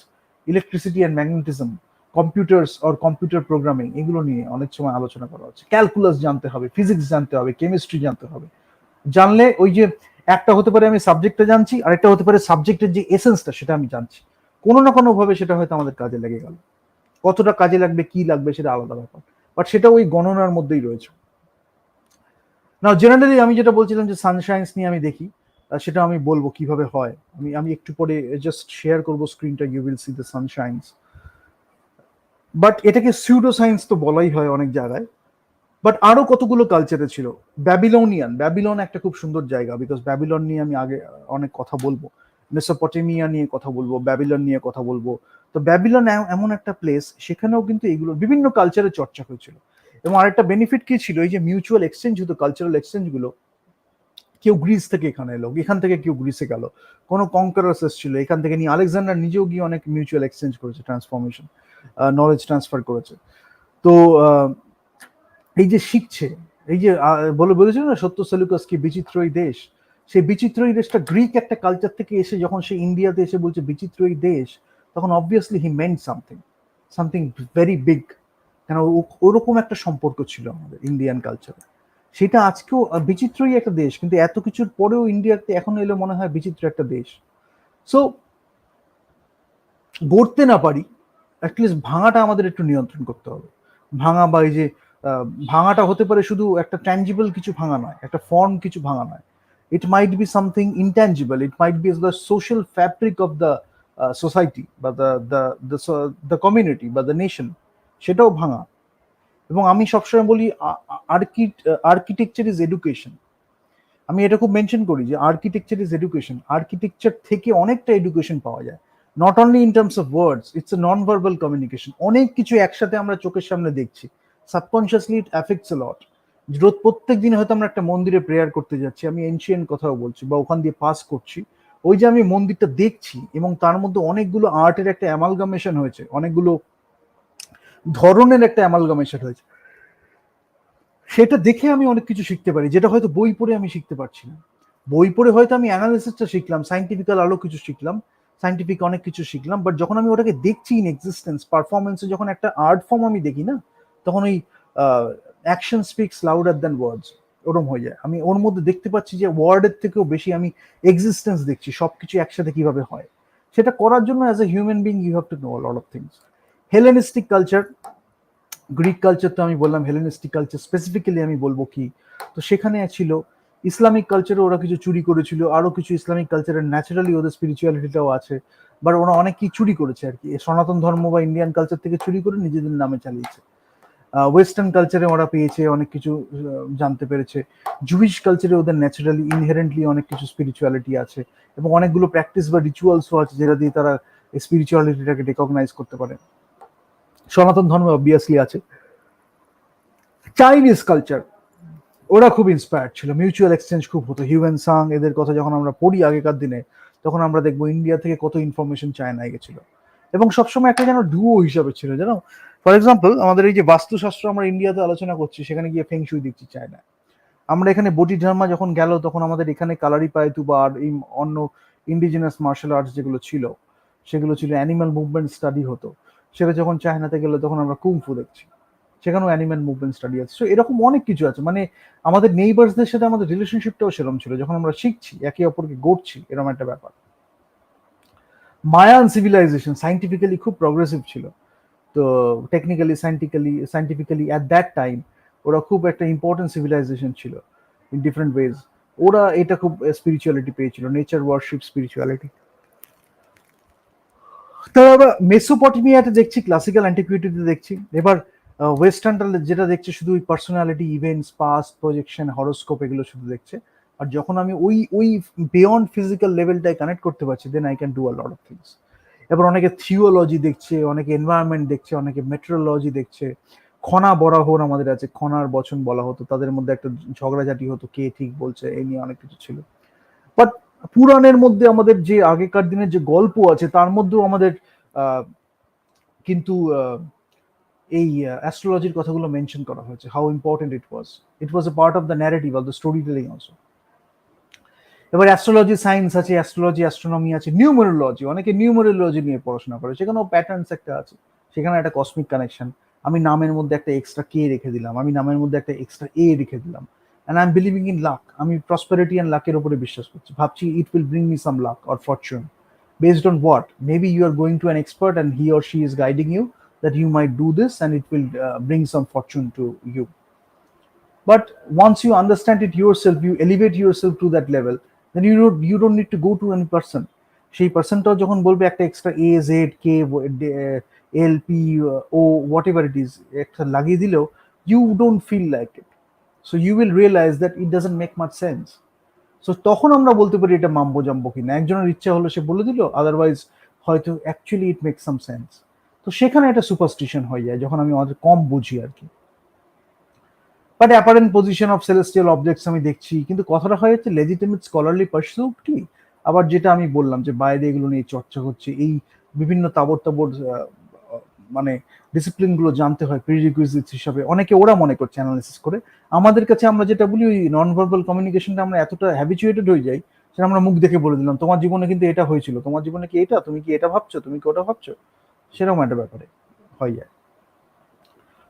electricity and magnetism, computers or computer programming, এগুলো নিয়ে অনেক সময় আলোচনা করা হচ্ছে। ক্যালকুলাস জানতে হবে, ফিজিক্স জানতে হবে, কেমিস্ট্রি জানতে হবে। জানলে ওই যে একটা হতে পারে আমি সাবজেক্টটা জানছি, আরেকটা হতে পারে সাবজেক্টের যে এসেন্সটা সেটা আমি জানছি। কোনো না কোনো ভাবে সেটা হয়তো আমাদের কাজে লেগে গেল। কতটা কাজে লাগবে, কি লাগবে, সেটা আলাদা ব্যাপার, বাট সেটা ওই গণনার মধ্যেই রয়েছে। না, জেনারেলি আমি যেটা বলছিলাম যে সানশাইন্স নিয়ে আমি দেখি, সেটা আমি বলবো কিভাবে হয়। আমি একটু পরে জাস্ট শেয়ার করবো স্ক্রিনটা, you will see the sun signs. But এটাকে সিউডো সায়েন্স তো বলাই হয় অনেক জায়গায়। বাট আরো কতগুলো কালচারে ছিল। ব্যাবিলন একটা খুব সুন্দর জায়গা, বিকজ ব্যাবিলন নিয়ে আমি আগে অনেক কথা বলবো। মেসোপটেমিয়া নিয়ে কথা বলবো, ব্যাবিলন নিয়ে কথা বলবো। তো ব্যাবিলন এমন একটা প্লেস, সেখানেও কিন্তু এগুলো বিভিন্ন কালচারে চর্চা হয়েছিল। এবং আরেকটা বেনিফিট কি ছিল, এই যে মিউচুয়াল এক্সচেঞ্জ হতো, কালচারাল এক্সচেঞ্জ গুলো, কেউ গ্রিস থেকে এখানে এলো, এখান থেকে কেউ গ্রিসে গেল, কোনো কনকারার্স এসেছিল এখান থেকে নিয়ে, আলেকজান্ডার নিজেও গিয়ে অনেক মিউচুয়াল এক্সচেঞ্জ করেছে, ট্রান্সফরমেশন, নলেজ ট্রান্সফার করেছে। তো এই যে শিখছে, এই যে বলেছিল না সত্য সেলুকাস কি বিচিত্র এই দেশ, সেই বিচিত্র এই দেশটা গ্রিক একটা কালচার থেকে এসে যখন সে ইন্ডিয়াতে এসে বলছে বিচিত্র এই দেশ, তখন অবভিয়াসলি হি meant something, something very big. কেন ওরকম একটা সম্পর্ক ছিল আমাদের ইন্ডিয়ান কালচারে। সেটা আজকেও বিচিত্রই একটা দেশ, কিন্তু এত কিছুর পরেও ইন্ডিয়াতে এখন এলে মনে হয় বিচিত্র একটা দেশ। সো গড়তে না পারি, অ্যাটলিস্ট ভাঙাটা আমাদের একটু নিয়ন্ত্রণ করতে হবে। ভাঙা বা এই যে ভাঙাটা হতে পারে শুধু একটা ট্যাঞ্জিবল কিছু ভাঙা নয়, একটা ফর্ম কিছু ভাঙা নয়। It might be something intangible, it might be the social fabric of the society বা দ্য কমিউনিটি বা দ্য নেশন, সেটাও ভাঙা। এবং আমি সবসময় বলি আর্কিটেকচার ইজ এডুকেশন। আমি এটা খুব মেনশন করি যে আর্কিটেকচার ইজ এডুকেশন। আর্কিটেকচার থেকে অনেকটা এডুকেশন পাওয়া যায়, not only in terms of words, it's a non verbal communication. অনেক কিছু একসাথে আমরা চোখের সামনে দেখছি, সাবকনশিয়াসলি ইট অ্যাফেক্টস এ লট। প্রত্যেক দিন হয়তো আমরা একটা মন্দিরে প্রেয়ার করতে যাচ্ছি, আমি এনশিয়েন্ট কথাও বলছি, বা ওখান দিয়ে পাস করছি, ওই যে আমি মন্দিরটা দেখছি এবং তার মধ্যে অনেকগুলো আর্টের একটা অ্যামালগামেশন হয়েছে, অনেকগুলো ধরনের একটা অ্যামালগামেশন হয়েছে, সেটা দেখে আমি অনেক কিছু শিখতে পারি, যেটা হয়তো বই পড়ে আমি শিখতে পারছি না। বই পড়ে হয়তো আমি অ্যানালিসিসটা শিখলাম, সাইন্টিফিক্যাল আরো কিছু শিখলাম, সাইন্টিফিক অনেক কিছু শিখলাম, বাট যখন আমি ওটাকে দেখছি ইন এক্সিস্টেন্স পারফরমেন্সে, যখন একটা আর্ট ফর্ম আমি দেখি না, তখন ওই অ্যাকশন স্পিক্স লাউডার দ্যান ওয়ার্ডস, ওরম হয়ে যায়। আমি ওর মধ্যে দেখতে পাচ্ছি যে ওয়ার্ডের থেকেও বেশি আমি এক্সিস্টেন্স দেখছি, সবকিছু একসাথে কিভাবে হয়। সেটা করার জন্য as a human being you have to know lot of things. Hellenistic culture, Greek culture তো আমি বললাম, হেলেনিস্টিক কালচার স্পেসিফিক্যালি আমি বলবো কি, তো সেখানে ছিল ইসলামিক কালচারে ওরা কিছু চুরি করেছিল, আরো কিছু ইসলামিক কালচারে ন্যাচারালি ওদের স্পিরিচুয়ালিটিটাও আছে, বাট ওরা অনেক কি চুরি করেছে আর কি, সনাতন ধর্ম বা ইন্ডিয়ান কালচার থেকে চুরি করে নিজেদের নামে চালিয়েছে। ওয়েস্টার্ন কালচারে ওরা পেয়েছে অনেক কিছু, জানতে পেরেছে। জুইশ কালচারে ওদের ন্যাচারালি ইনহেরেন্টলি অনেক কিছু স্পিরিচুয়ালিটি আছে, এবং অনেকগুলো প্র্যাকটিস বা রিচুয়ালসও আছে যেটা দিয়ে তারা স্পিরিচুয়ালিটিটাকে রেকগনাইজ করতে পারে। সনাতন ধর্মে অবভিয়াসলি আছে। চাইনিজ কালচার, ওরা খুব ইন্সপায়ার্ড ছিল, মিউচুয়াল এক্সচেঞ্জ খুব হতো। হিউয়েন সাং এদের কথা যখন আমরা পড়ি আগেকার দিনে, তখন আমরা দেখবো ইন্ডিয়া থেকে কত ইনফরমেশন চায়নায় গেছিল, এবং সবসময় একটা যেন ডুও হিসাবে ছিল জানো। ফর এক্সাম্পল, আমাদের এই যে বাস্তুশাস্ত্র আমরা ইন্ডিয়াতে আলোচনা করছি, সেখানে গিয়ে ফেংশুই দেখছি চায়নায়। আমরা এখানে বডি ধর্মা যখন গেল, তখন আমাদের এখানে কালারি পায়তু বা আর এই অন্য ইন্ডিজিনাস মার্শাল আর্টস যেগুলো ছিল, সেগুলো ছিল অ্যানিমাল মুভমেন্ট স্টাডি হতো। সেটা যখন চায়নাতে গেলে তখন আমরা কুংফু দেখছি, সেখানেও অ্যানিম্যাল মুভমেন্ট স্টাডি আছে। সো এরকম অনেক কিছু আছে, মানে আমাদের নেইবার্সদের সাথে আমাদের রিলেশনশিপটাও সেরকম ছিল, যখন আমরা শিখছি একে অপরকে গড়ছি, এরকম একটা ব্যাপার। মায়ান সিভিলাইজেশন সাইন্টিফিক্যালি খুব প্রগ্রেসিভ ছিল, তো technically scientifically at that time ওরা খুব একটা ইম্পর্টেন্ট সিভিলাইজেশন ছিল ইন ডিফারেন্ট ওয়েজ। ওরা এটা খুব স্পিরিচুয়ালিটি পেয়েছিল, নেচার ওয়ার্শিপ স্পিরিচুয়ালিটি। তো আমরা মেসোপটেমিয়াতে দেখছি, ক্লাসিক্যাল অ্যান্টিকুইটিতে দেখছি। এবার ওয়েস্টার্নটা যেটা দেখছে শুধু ওই personality, events, past, projection, horoscope, এগুলো শুধু দেখছে। আর যখন আমি ওই ওই বিয়ন্ড ফিজিক্যাল লেভেলটাই কানেক্ট করতে পারছি, then I can do a lot of things. এবার অনেকে থিওলজি দেখছে, অনেকে এনভায়রনমেন্ট দেখছে, অনেকে মেট্রোলজি দেখছে। খনা বরাহর আমাদের আছে, খনার বচন বলা হতো, তাদের মধ্যে একটা ঝগড়াঝাটি হতো কে ঠিক বলছে, এই নিয়ে অনেক কিছু ছিল। বাট পুরাণের মধ্যে আমাদের যে আগেকার দিনের যে গল্প আছে, তার মধ্যেও আমাদের আহ, কিন্তু এই অ্যাস্ট্রোলজির কথাগুলো মেনশন করা হয়েছে, how important it was A part of the narrative of the story telling also. এবার অ্যাস্ট্রোলজি সায়েন্স আছে, অ্যাস্ট্রোলজি অ্যাস্ট্রোনমি আছে, নিউমেরোলজি, অনেকে নিউমেরোলজি নিয়ে পড়াশোনা করে, সেখানেও প্যাটার্নস একটা আছে, সেখানে একটা কসমিক কানেকশন। আমি নামের মধ্যে একটা এক্সট্রা কে রেখে দিলাম, আমি নামের মধ্যে একটা এক্সট্রা এ রেখে দিলাম, and I am believing in lakh. আমি প্রসপারিটি অ্যান্ড লাকের উপরে বিশ্বাস করছি, ভাবছি it will bring me some lakh or Fortune. Based on what? Maybe you are going to an expert and he or she is guiding you that you might do this and it will bring some fortune to you. But once you understand it yourself, you elevate yourself to that level, then you don't need to go to any person. সেই পার্সনটাও যখন বলবে একটা extra A Z K L P O whatever it is একটা লাগিয়ে দিলেও, you don't feel like it. So you will realise that it doesn't make much sense. So তখন আমরা বলতে পারি এটা মাম্বো জাম্বো কিনা, একজনের ইচ্ছা হলো সে বলে দিল, আদারওয়াইজ হয়তো actually it make some sense. তো সেখানে একটা সুপারস্টিশন হয়ে যায় যখন আমি অনেক কম বুঝি আর কি। But apparent position of celestial objects আমি দেখছি, কিন্তু কথাটা হয় হচ্ছে লেজিটিমেট স্কলারলি পার্সুট কি, আবার যেটা আমি বললাম যে বাইরে এগুলো নিয়ে চর্চা হচ্ছে, এই বিভিন্ন তাবর তাবর মানে ডিসিপ্লিন গুলো জানতে হয় প্রিরিকুইজিটস হিসাবে, অনেকে ওরা মনে করছে অ্যানালিসিস করে। আমাদের কাছে আমরা যেটা বলি, ওই নন ভার্বাল কমিউনিকেশনটা আমরা এতটা হ্যাবিচুয়েটেড হয়ে যাই, সেটা আমরা মুখ দেখে বলে দিলাম তোমার জীবনে কিন্তু এটা হয়েছিল, তোমার জীবনে কি এটা, তুমি কি এটা ভাবছো, তুমি কি ওটা ভাবছো, সেরকম একটা ব্যাপারে হয়ে যায়।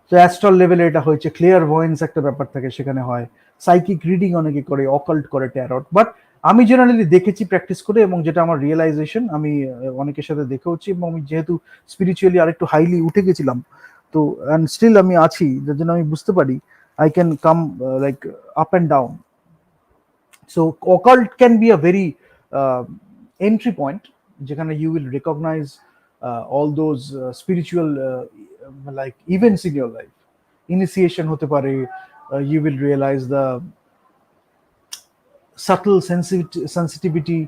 তো অ্যাস্ট্রাল লেভেলে এটা হয়েছে, ক্লিয়ার ভয়েন্স একটা ব্যাপার থাকে সেখানে হয়, সাইকিক রিডিং অনেকে করে, অকাল্ট করে, ট্যারট। বাট আমি জেনারেলি দেখেছি প্র্যাকটিস করে, এবং যেটা আমার রিয়েলাইজেশন, আমি অনেকের সাথে দেখেওছি, এবং আমি যেহেতু স্পিরিচুয়ালি আরেকটু হাইলি উঠে গেছিলাম, তো অ্যান্ড স্টিল আমি আছি, যার জন্য আমি বুঝতে পারি I can come like up and down. So occult can be a very entry point, যেখানে you will recognise all those spiritual like events in your life. Initiation হতে পারে, you will realize the subtle sensitivity,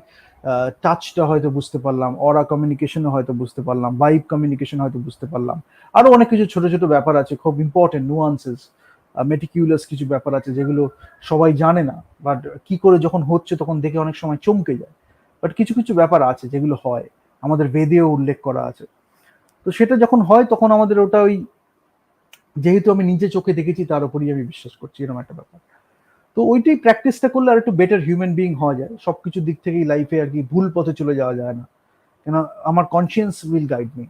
টাচটা হয়তো বুঝতে পারলাম, অরা কমিউনিকেশনও হয়তো বুঝতে পারলাম, vibe communication হয়তো বুঝতে পারলাম। আরো অনেক কিছু ছোট ছোট ব্যাপার আছে, খুব ইম্পর্টেন্ট নুয়ান্সেস, মেটিকিউলাস কিছু ব্যাপার আছে যেগুলো সবাই জানে না, বাট কি করে যখন হচ্ছে তখন দেখে অনেক সময় চমকে যায়। বাট কিছু কিছু ব্যাপার আছে যেগুলো হয়, আমাদের বেদেও উল্লেখ করা আছে। তো সেটা যখন হয় তখন আমাদের ওটা ওই, যেহেতু আমি নিজে চোখে দেখেছি তার উপরই আমি বিশ্বাস করছি, এরকম একটা ব্যাপার। তো ওইটাই প্র্যাকটিসটা করলে আর একটু বেটার হিউম্যান বিইং হওয়া যায়, সবকিছু দিক থেকেই লাইফে আর কি ভুল পথে চলে যাওয়া যায় না, কেন আমার কনসিয়েন্স উইল গাইড মি,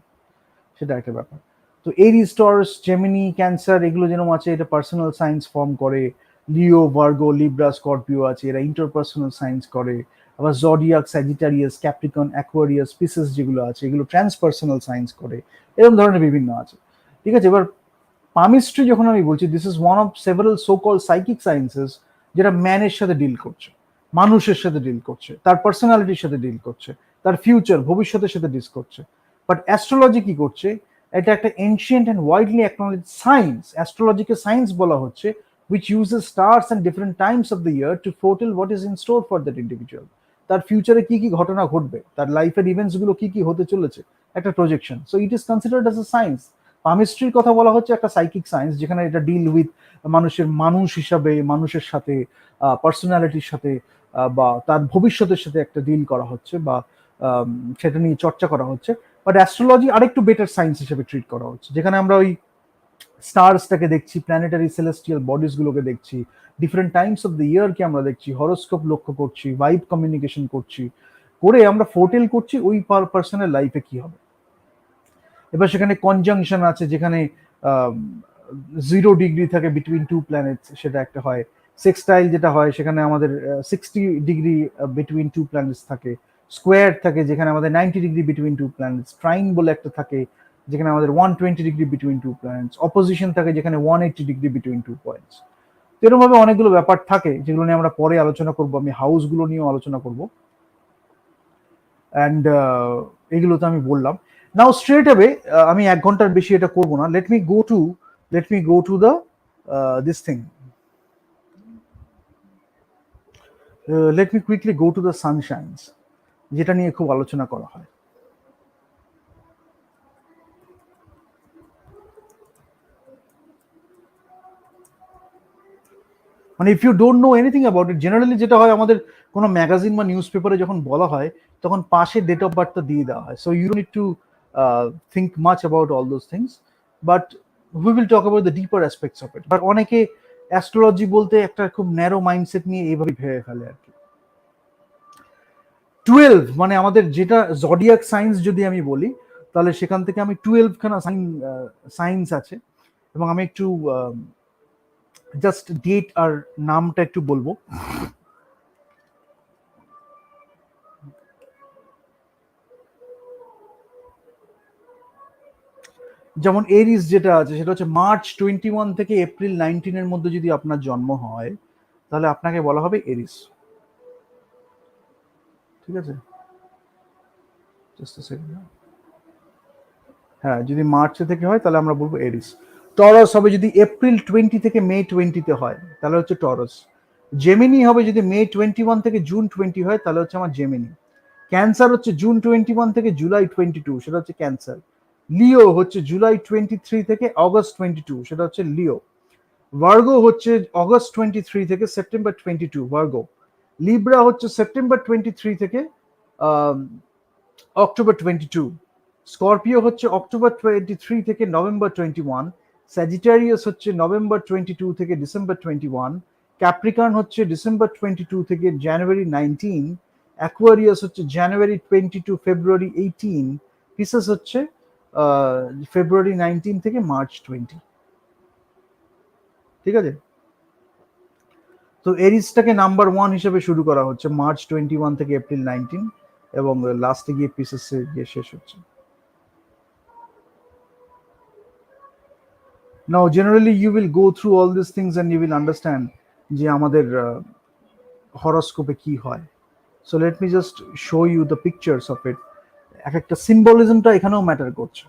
সেটা একটা ব্যাপার। তো এরিস, টরাস, জেমিনি, ক্যান্সার, এগুলো যেরকম আছে এটা পার্সোনাল সায়েন্স ফর্ম করে। লিও, ভার্গো, লিব্রা, স্করপিও আছে, এরা ইন্টারপার্সোনাল সায়েন্স করে। আবার জডিয়াক, স্যাজিটারিয়াস, ক্যাপ্রিকন, অ্যাকোয়ারিয়াস, পিসেস যেগুলো আছে, এগুলো ট্রান্সপার্সোনাল সায়েন্স করে। এরকম ধরনের বিভিন্ন আছে, ঠিক আছে। এবার পামিস্ট্রি যখন আমি বলছি, this is one of several so call psychic sciences, যেটা ম্যানের সাথে ডিল করছে, মানুষের সাথে ডিল করছে, তার পার্সোনালিটির সাথে ডিল করছে, তার ফিউচার ভবিষ্যতের সাথে ডিল করছে। বাট অ্যাস্ট্রোলজি কি করছে? এটা একটা ancient and widely acknowledge science, অ্যাস্ট্রোলজিকে সায়েন্স বলা হচ্ছে, which uses stars and different times of the year to foretell what is in store for that individual. তার ফিউচারে কি কি ঘটনা ঘটবে, তার লাইফের ইভেন্টস গুলো কি কি হতে চলেছে, একটা projection. So it is considered as a science. পামিস্ট্রির কথা বলা হচ্ছে একটা সাইকিক সায়েন্স, যেখানে এটা ডিল উইথ মানুষের মানুষ হিসাবে, মানুষের সাথে, পার্সোনালিটির সাথে, বা তার ভবিষ্যতের সাথে একটা ডিল করা হচ্ছে, বা আম, সেটা নিয়ে চর্চা করা হচ্ছে। বাট অ্যাস্ট্রোলজি আরেকটু বেটার সায়েন্স হিসেবে ট্রিট করা হচ্ছে, যেখানে আমরা ওই স্টারসটাকে দেখছি, প্ল্যানেটারি সেলেস্টিয়াল বডিজ গুলোকে দেখছি, ডিফারেন্ট টাইমস অফ দ্য ইয়ারকে আমরা দেখছি, হরোস্কোপ লক্ষ্য করছি, ভাইব কমিউনিকেশন করছি, করে আমরা ফোরটেল করছি ওই পার্সনের লাইফে কি হবে। এবার সেখানে কনজাংশন আছে, যেখানে 0 ডিগ্রি থাকে বিটুইন টু প্ল্যানেটস, সেটা একটা হয়। সেক্সটাইল যেটা হয়, সেখানে আমাদের 60 ডিগ্রি বিটুইন টু প্ল্যানেটস থাকে। স্কোয়ার থাকে, যেখানে আমাদের 90 degree between two planets. Trine বলে একটা থাকে, যেখানে আমাদের 120 degree between two planets. Opposition থাকে, যেখানে 180 ডিগ্রি বিটুইন টু পয়েন্টস। এরকম ভাবে অনেকগুলো ব্যাপার থাকে, যেগুলো নিয়ে আমরা পরে আলোচনা করবো। আমি হাউসগুলো নিয়েও আলোচনা করবো। অ্যান্ড এগুলো তো আমি বললাম। নাও স্ট্রেট অ্যাওয়ে, আমি 1 ঘন্টার বেশি এটা করবো না। Let me go to the this thing, let me quickly go to the sun signs, যেটা নিয়ে খুব আলোচনা করা হয়। মানে if you don't know anything about it, generally যেটা হয়, আমাদের কোনো ম্যাগাজিন বা নিউজ পেপারে যখন বলা হয়, তখন পাশে ডেট অফ বার্থটা দিয়ে দেওয়া হয়। So you need to think much about all those things. But we will talk about the deeper aspects of it. But অনেকে অ্যাস্ট্রোলজি বলতে একটা খুব ন্যারো মাইন্ডসেট নিয়ে এইভাবে ভেবে ফেলে আর কি। 12 মানে আমাদের যেটা জডিয়াক সাইন্স যদি আমি বলি, তাহলে সেখান থেকে আমি 12খানা সাইন্স আছে। এবং আমি একটু জাস্ট ডেট আর নামটা একটু বলবো। যেমন এরিস যেটা আছে, সেটা হচ্ছে মার্চ 21 থেকে এপ্রিল 19-এর মধ্যে যদি আপনার জন্ম হয়, তাহলে আপনাকে বলা হবে এরিস। ঠিক আছে, জাস্ট সেকেন্ড। হ্যাঁ, যদি মার্চে থেকে হয় তাহলে আমরা বলবো এরিস। টরস হবে যদি এপ্রিল 20 থেকে মে 20-তে হয়, তাহলে হচ্ছে টরস। জেমিনি হবে যদি মে 21 থেকে জুন 20 হয়, তাহলে হচ্ছে আমার জেমিনি। ক্যান্সার হচ্ছে জুন 21 থেকে জুলাই 22, সেটা হচ্ছে ক্যান্সার। লিও হচ্ছে জুলাই 23 থেকে অগস্ট 22, সেটা হচ্ছে লিও। ভার্গো হচ্ছে অগস্ট 23 থেকে সেপ্টেম্বর 22, ভার্গো। লিব্রা হচ্ছে সেপ্টেম্বর 23 থেকে অক্টোবর 22। স্করপিও হচ্ছে অক্টোবর 23 থেকে নভেম্বর 21। স্যাজিটারিয়াস হচ্ছে নভেম্বর 22 থেকে ডিসেম্বর 21। ক্যাপ্রিকন হচ্ছে ডিসেম্বর 22 থেকে জানুয়ারি 19। অ্যাকুয়ারিয়াস হচ্ছে জানুয়ারি 22 ফেব্রুয়ারি 18। পিসেস হচ্ছে আহ, ফেব্রুয়ারি 19 থেকে মার্চ 20। ঠিক আছে, তো এরিসটাকে নাম্বার 1 হিসেবে শুরু করা হচ্ছে মার্চ 21 থেকে এপ্রিল 19, এবং লাস্টে গিয়ে পিসেসে গিয়ে শেষ হচ্ছে। Now generally you will go through all this things and you will understand যে আমাদের হরোস্কোপে কি হয়। So let me just show you the pictures of it. এক একটা সিম্বলিজমটা এখানেও ম্যাটার করছে।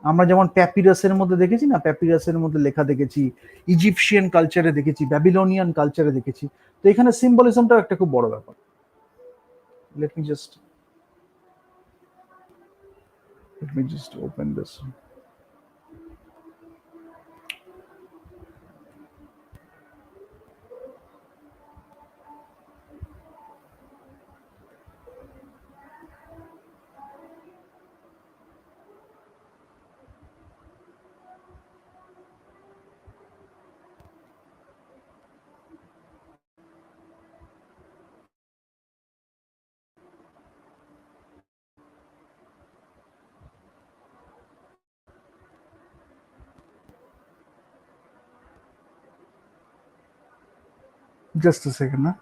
আমরা যেমন প্যাপিরাসের মধ্যে দেখেছি না, প্যাপিরাসের মধ্যে লেখা দেখেছি, ইজিপশিয়ান কালচারে দেখেছি, ব্যাবিলনিয়ান কালচারে দেখেছি। তো এখানে সিম্বলিজমটাও একটা খুব বড় ব্যাপার। let me just let me just open this. Just a second, huh?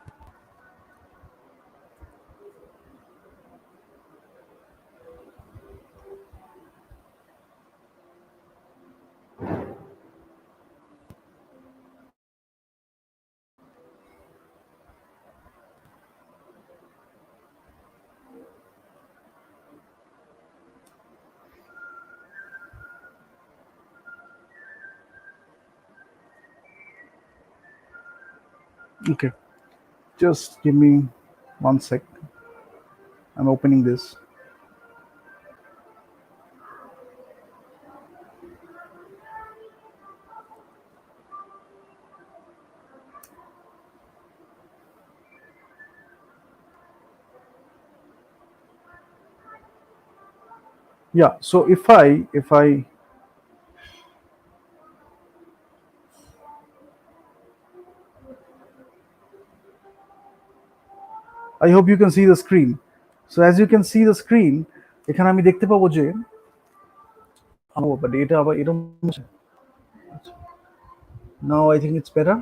Okay, just give me 1 sec. I'm opening this. Yeah, so if I I hope you can see the screen. So as you can see the screen, এখানে আমি দেখতে পাবো যে but এটা আবার এরকম now I think it's better.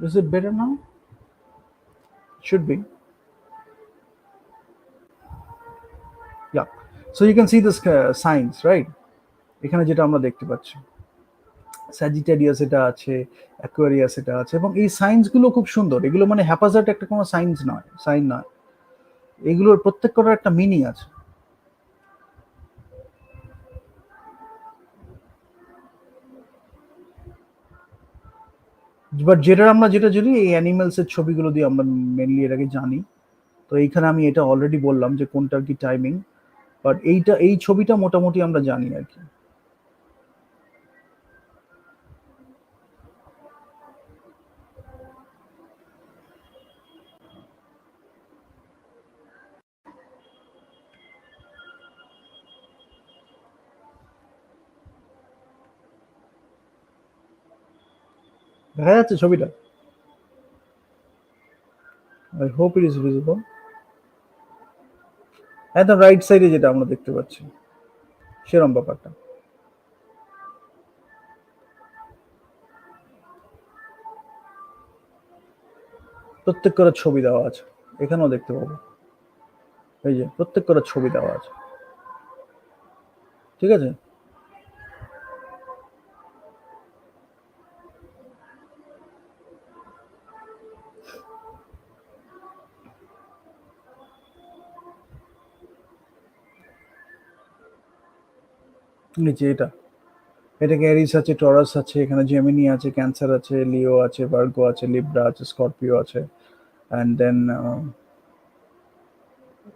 Is it better now? Should be. Yeah. So you can see the signs, right? এখানে যেটা আমরা দেখতে পাচ্ছি স্যাজিটেরিয়াস এটা আছে, অ্যাকোয়ারিয়াস এটা আছে, এবং এই সাইন্স গুলো খুব সুন্দর। এগুলো মানে হ্যাপাজার্ড একটা কোনো সাইন্স নয়, সাইন নয়। এগুলোর প্রত্যেকটার একটা মিনিং আছে। বাট যেটা আমরা যেটা জানি এই অ্যানিমেলস এর ছবিগুলো দিয়ে আমরা মেনলি এটাকে জানি। তো এইখানে আমি এটা অলরেডি বললাম যে কোনটার কি টাইমিং, বাট এইটা এই ছবিটা মোটামুটি আমরা জানি আর কি। দেখা যাচ্ছে ছবিটা? I hope it is visible. একদম রাইট সাইডে যেটা আমরা দেখতে পাচ্ছি সেরকম ব্যাপারটা। প্রত্যেক কটার ছবি দেওয়া আছে, এখানেও দেখতে পাবো। এই যে প্রত্যেক কটার ছবি দেওয়া আছে, ঠিক আছে? নিচে এটা, এটাকে এরিস আছে, টরাস আছে, এখানে জেমিনি আছে, ক্যান্সার আছে, লিও আছে, ভার্গো আছে, লিব্রা আছে, স্করপিও আছে, অ্যান্ড দেন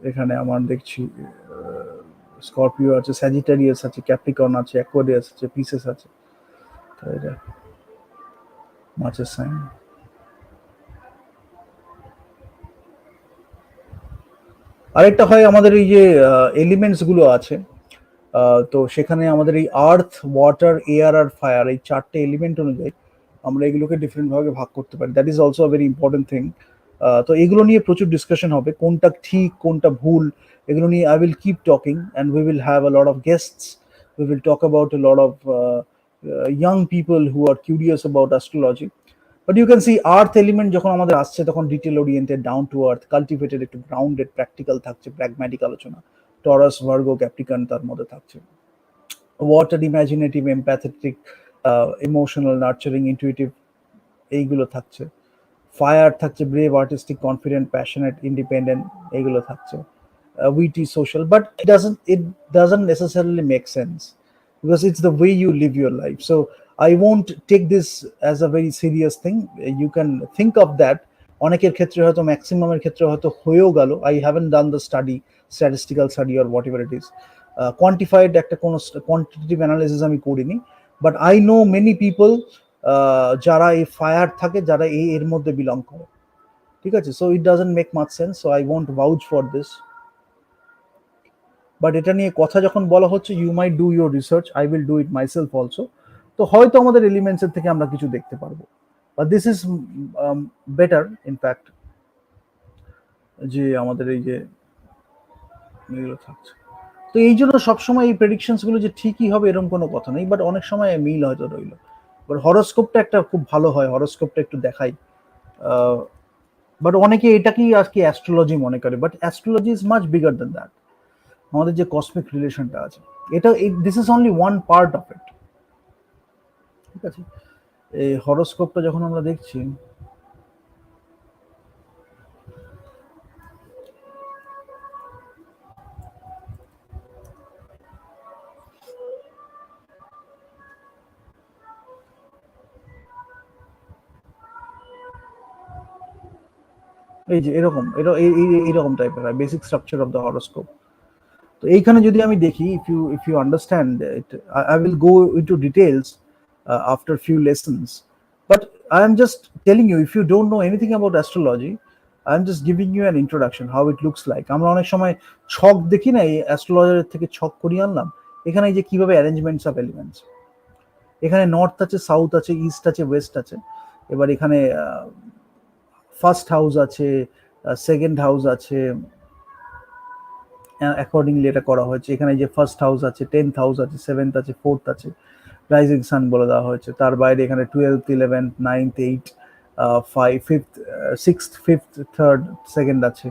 এখানে আমার দেখছি স্করপিও আছে, স্যাজিটারিয়াস আছে, ক্যাপ্রিকর্ন আছে, অ্যাকোয়ারিয়াস আছে, পিসেস আছে। তো এটা মাছের সাইন। আরেকটা হয় আমাদের এই যে এলিমেন্টস গুলো আছে, তো সেখানে আমাদের এই আর্থ, ওয়াটার, এয়ার আর ফায়ার, এই চারটে এলিমেন্ট অনুযায়ী আমরা এগুলোকে ডিফারেন্ট ভাবে ভাগ করতে পারি। That is also a very important thing. তো এগুলো নিয়ে প্রচুর ডিসকাশন হবে, কোনটা ঠিক কোনটা ভুল। এগুলো নিয়ে I will keep talking and we will have a lot of guests. We will talk about a lot of young people who are curious about astrology. But you can see earth element যখন আমাদের আসছে তখন detail oriented, down to earth, cultivated, একটু grounded, practical থাকছে, pragmatic আলোচনা। Taurus, Virgo, Capricorn তার মধ্যে থাকছে। Water imaginative, empathetic, emotional, nurturing, intuitive, এইগুলো থাকছে। ফায়ার থাকছে brave, artistic, confident, passionate, independent, এইগুলো থাকছে। Witty, social, but it doesn't necessarily make sense because it's the way you live your life. So I won't take this as a very serious thing. You can think of that. অনেকের ক্ষেত্রে হয়তো, ম্যাক্সিমামের ক্ষেত্রে হয়তো হয়েও গেল। I haven't done the study, statistical study or what ever it is, কোয়ান্টিফাইড একটা কোনো quantitative analysis আমি করিনি। But I know many people যারা এই ফায়ার থাকে, যারা এর মধ্যে বিলং করে, ঠিক আছে? So it doesn't make much sense, so I won't vouch for this. But এটা নিয়ে কথা যখন বলা হচ্ছে, you might do your research, I will do it myself also. তো হয়তো আমাদের এলিমেন্টসের থেকে আমরা কিছু দেখতে পারবো, but this is better in fact, যে আমাদের এই যে এগুলো থাকছে। তো এই জন্য সবসময় এই প্রেডিকশনস গুলো যে ঠিকই হবে এরকম কোনো কথা নেই, বাট অনেক সময় মিল হয়তো রইলো। বাট হরোস্কোপটা একটা খুব ভালো হয়, হরোস্কোপটা একটু দেখাই। বাট অনেকে এটাকেই আজকে অ্যাস্ট্রোলজি মনে করে, but astrology is much bigger then that. আমাদের যে কসমিক রিলেশনটা আছে, এটা this is only one part of it, ঠিক আছে? এই হরোস্কোপটা যখন আমরা দেখছি, এই যে এরকম এইরকম টাইপের হয় basic structure of the horoscope. তো এইখানে যদি আমি দেখি, if you understand it, I will go into details after few lessons, but I am just telling you, if you don't know anything about astrology, I am just giving you an introduction how it looks like. আমরা অনেক সময় ছক দেখি না, এই astrologer থেকে ছক করিয়ে আনলাম, এখানে এই যে কিভাবে অ্যারেঞ্জমেন্টস অফ এলিমেন্টস, এখানে নর্থ আছে, সাউথ আছে, ইস্ট আছে, ওয়েস্ট আছে। এবার এখানে ফার্স্ট হাউস আছে, সেকেন্ড হাউস আছে, অ্যাকর্ডিংলি এটা করা হয়েছে। এখানে যে ফার্স্ট হাউস আছে, 10th হাউস আছে, 7th আছে, 4th আছে, রাইজিং সান বলে দেওয়া হয়েছে। তার বাইরে এখানে 12th, 11th, 9th, 8, 5, 5th, 6th, 5th, 3rd, 2nd আছে।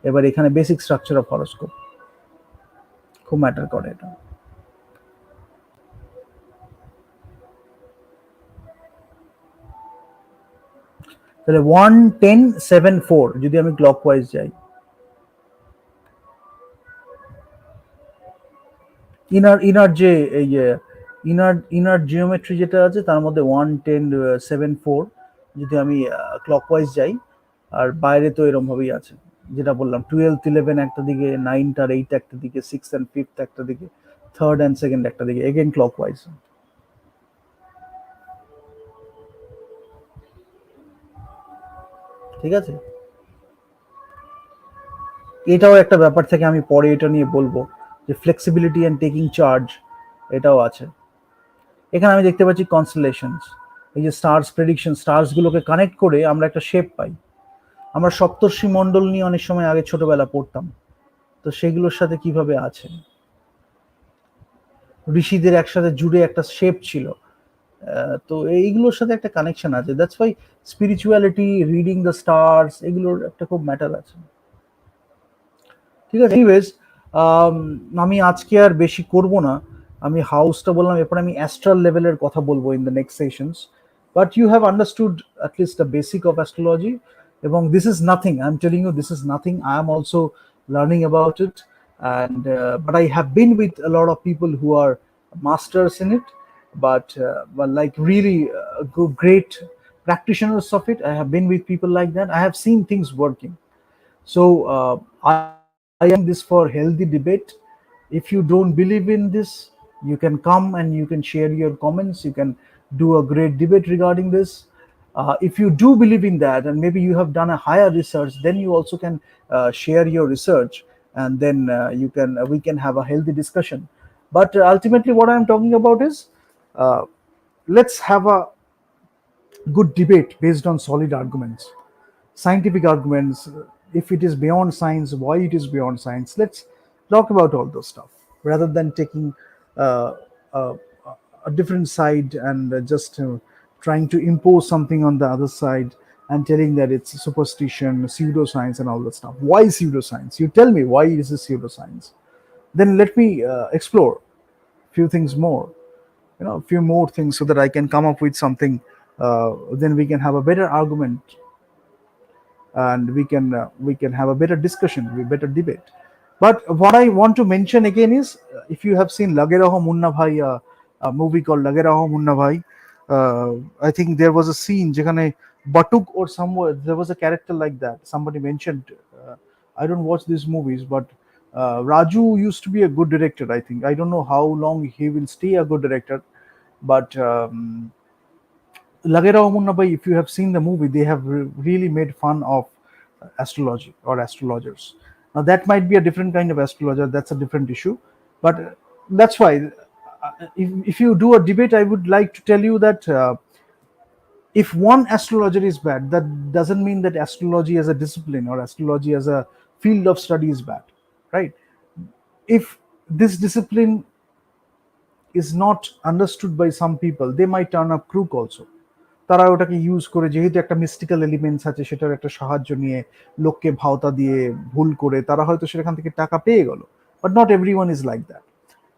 এবার এখানে বেসিক স্ট্রাকচার অফ হরোস্কোপ খুব ম্যাটার করে এটা। তাহলে 1, 10, 7, 4 যদি আমি ক্লকওয়াইজ যাই, ইনার যে এই যে ইনার জিওমেট্রি যেটা আছে তার মধ্যে 1, 10, 7, 4 যদি আমি ক্লকওয়াইজ যাই, আর বাইরে তো এরকম ভাবেই আছে, যেটা বললাম 12, 11 একটা দিকে, 9 আর 8 একটা দিকে, 6 and 5 একটা দিকে, 3rd and 2nd একটা দিকে, এগেন ক্লকওয়াইজ। ঠিক আছে, এটাও একটা ব্যাপার থেকে আমি পরে এটা নিয়ে বলবো, যে ফ্লেক্সিবিলিটি অ্যান্ড টেকিং চার্জ এটাও আছে। এখানে আমি দেখতে পাচ্ছি কনস্টেলেশনস, এই যে স্টার্স প্রেডিকশন, স্টার্স গুলোকে কানেক্ট করে আমরা একটা শেপ পাই। আমরা সপ্তর্ষি মণ্ডল নিয়ে অনেক সময় আগে ছোটবেলা পড়তাম, তো সেগুলোর সাথে কিভাবে আছে, ঋষিদের একসাথে জুড়ে একটা শেপ ছিল। তো এইগুলোর সাথে একটা কানেকশন আছে, that's why spirituality, reading the stars, এগুলোর একটা খুব ম্যাটার আছে। ঠিক আছে, এনিওয়েজ, আমি আজকে আর বেশি করব না। আমি হাউসটা বললাম, এরপর আমি অ্যাস্ট্রাল লেভেলের কথা বলবো in the next sessions. But you have understood at least the basic of astrology, এবং this is nothing, I am telling you, this is nothing, I am also learning about it, and but I have been with a lot of people who are masters in it, but like really great practitioners of it. I have been with people like that, I have seen things working. So I am this for healthy debate. If you don't believe in this, you can come and you can share your comments. You can do a great debate regarding this. If you do believe in that, and maybe you have done a higher research, then you also can share your research, and then we can have a healthy discussion. But ultimately, what I am talking about is, uh, let's have a good debate based on solid arguments, scientific arguments. If it is beyond science, why it is beyond science, let's talk about all those stuff, rather than taking uh, uh, a different side and just trying to impose something on the other side, and telling that it's superstition, pseudoscience, and all that stuff. Why pseudoscience? You tell me, why is this pseudoscience? Then let me explore few things more, a few more things, so that I can come up with something. Then we can have a better argument, and we can have a better discussion, a better debate. But what I want to mention again is, if you have seen Lage Raho Munna Bhai, a movie called Lage Raho Munna Bhai, I think there was a scene যেখানে Batuk or somewhere there was a character like that. Somebody mentioned, I don't watch these movies, but Raju used to be a good director. I think, I don't know how long he will stay a good director, but Lage Raho Munna Bhai, if you have seen the movie, they have really made fun of astrology or astrologers. Now, that might be a different kind of astrologer, that's a different issue. But that's why, if you do a debate, I would like to tell you that if one astrologer is bad, that doesn't mean that astrology as a discipline or astrology as a field of study is bad, right? If this discipline is not understood by some people, they might turn up crook also. তারা ওটাকে use করে, যেহেতু একটা mystical elements আছে, সেটার একটা সাহায্য নিয়ে, লোককে ভাওতা দিয়ে ভুল করে তারা হয়তো সেখান থেকে টাকা পেয়ে গেল। But not everyone is like that.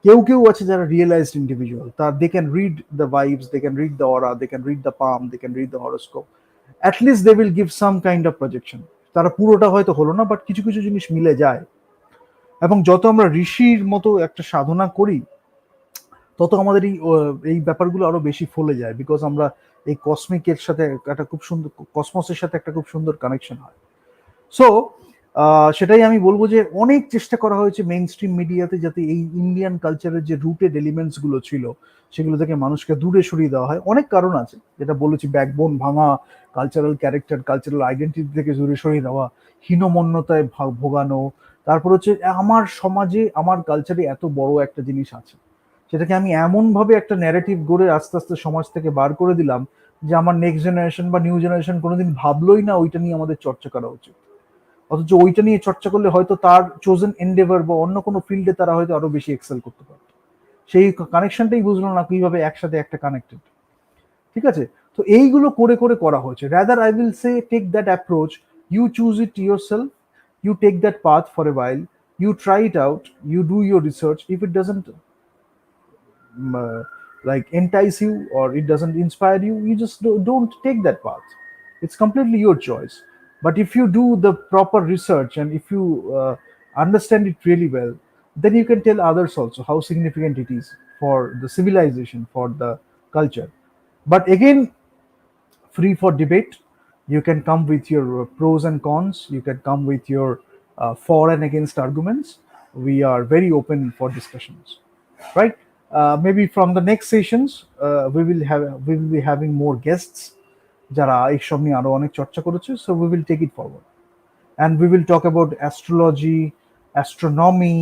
কেউ কেউ আছে যারা রিয়েলাইজড ইন্ডিভিজুয়াল, তার they can read the vibes, they can read the aura, they can read the palm, they can read the horoscope, at least they will give some kind of projection. তারা পুরোটা হয়তো হলো না, বাট কিছু কিছু জিনিস মিলে যায়। এবং যত আমরা ঋষির মতো একটা সাধনা করি, তত আমাদের এই ব্যাপারগুলো আরো বেশি ফলে যায়, বিকজ আমরা এই কসমিকের সাথে একটা খুব সুন্দর, কসমসের সাথে একটা খুব সুন্দর কানেকশন হয়। সো সেটাই আমি বলবো যে অনেক চেষ্টা করা হয়েছে মেইন স্ট্রিম মিডিয়াতে যাতে এই ইন্ডিয়ান কালচারের যে রুটেড এলিমেন্টস গুলো ছিল সেগুলো থেকে মানুষকে দূরে সরিয়ে দেওয়া হয়। অনেক কারণ আছে, যেটা বলেছি, ব্যাকবোন ভাঙা, কালচারাল ক্যারেক্টার, কালচারাল আইডেন্টিটি থেকে দূরে সরিয়ে দেওয়া, হীনমন্যতায় ভোগানো, তারপর হচ্ছে আমার সমাজে আমার কালচারে এত বড় একটা জিনিস আছে, সেটাকে আমি এমন ভাবে একটা ন্যারেটিভ গড়ে আস্তে আস্তে সমাজ থেকে বার করে দিলাম যে আমার নেক্সট জেনারেশন বা নিউ জেনারেশন কোনোদিন ভাবলোই না ওইটা নিয়ে আমাদের চর্চা করা উচিত। অথচ ওইটা নিয়ে চর্চা করলে হয়তো তার চোজেন এন্ডেভার বা অন্য কোনো ফিল্ডে তারা হয়তো আরো বেশি এক্সেল করতে পারত। সেই কানেকশনটাই বুঝলো না কিভাবে একসাথে একটা কানেক্টেড। ঠিক আছে? তো এইগুলো করে করে করা হয়েছে। Rather I will say take that approach, you choose it yourself, you take that path for a while, you try it out, you do your research. If it doesn't like entice you or it doesn't inspire you, you just don't take that path. It's completely your choice. But if you do the proper research and if you understand it really well, then you can tell others also how significant it is for the civilization, for the culture. But again, free for debate. You can come with your pros and cons. You can come with your for and against arguments. We are very open for discussions, right? Maybe from the next sessions, we will be having more guests. যারা এইসব নিয়ে আরো অনেক চর্চা করেছে, so we will take it forward. And we will talk about astrology, astronomy,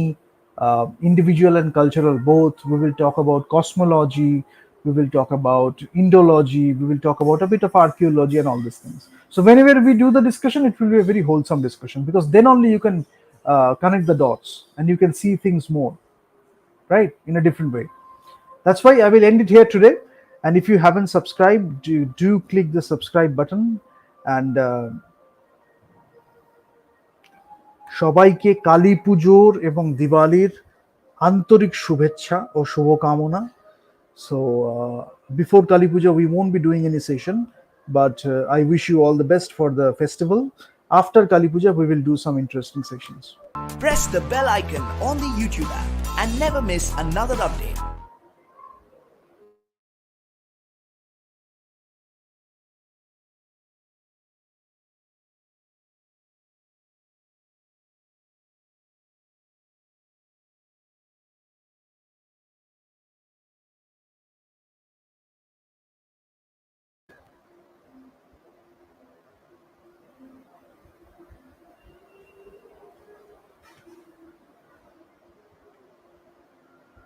individual and cultural both. We will talk about cosmology. We will talk about Indology. We will talk about a bit of archaeology and all these things. So whenever we do the discussion, it will be a very wholesome discussion because then only you can connect the dots and you can see things more, right, in a different way. That's why I will end it here today. And if you haven't subscribed, do click the subscribe button. And সবাইকে কালী পুজোর এবং দিওয়ালির আন্তরিক শুভেচ্ছা ও শুভকামনা। So before Kali Puja, we won't be doing any session, but I wish you all the best for the festival. After Kali Puja, we will do some interesting sessions. Press the bell icon on the YouTube app and never miss another update.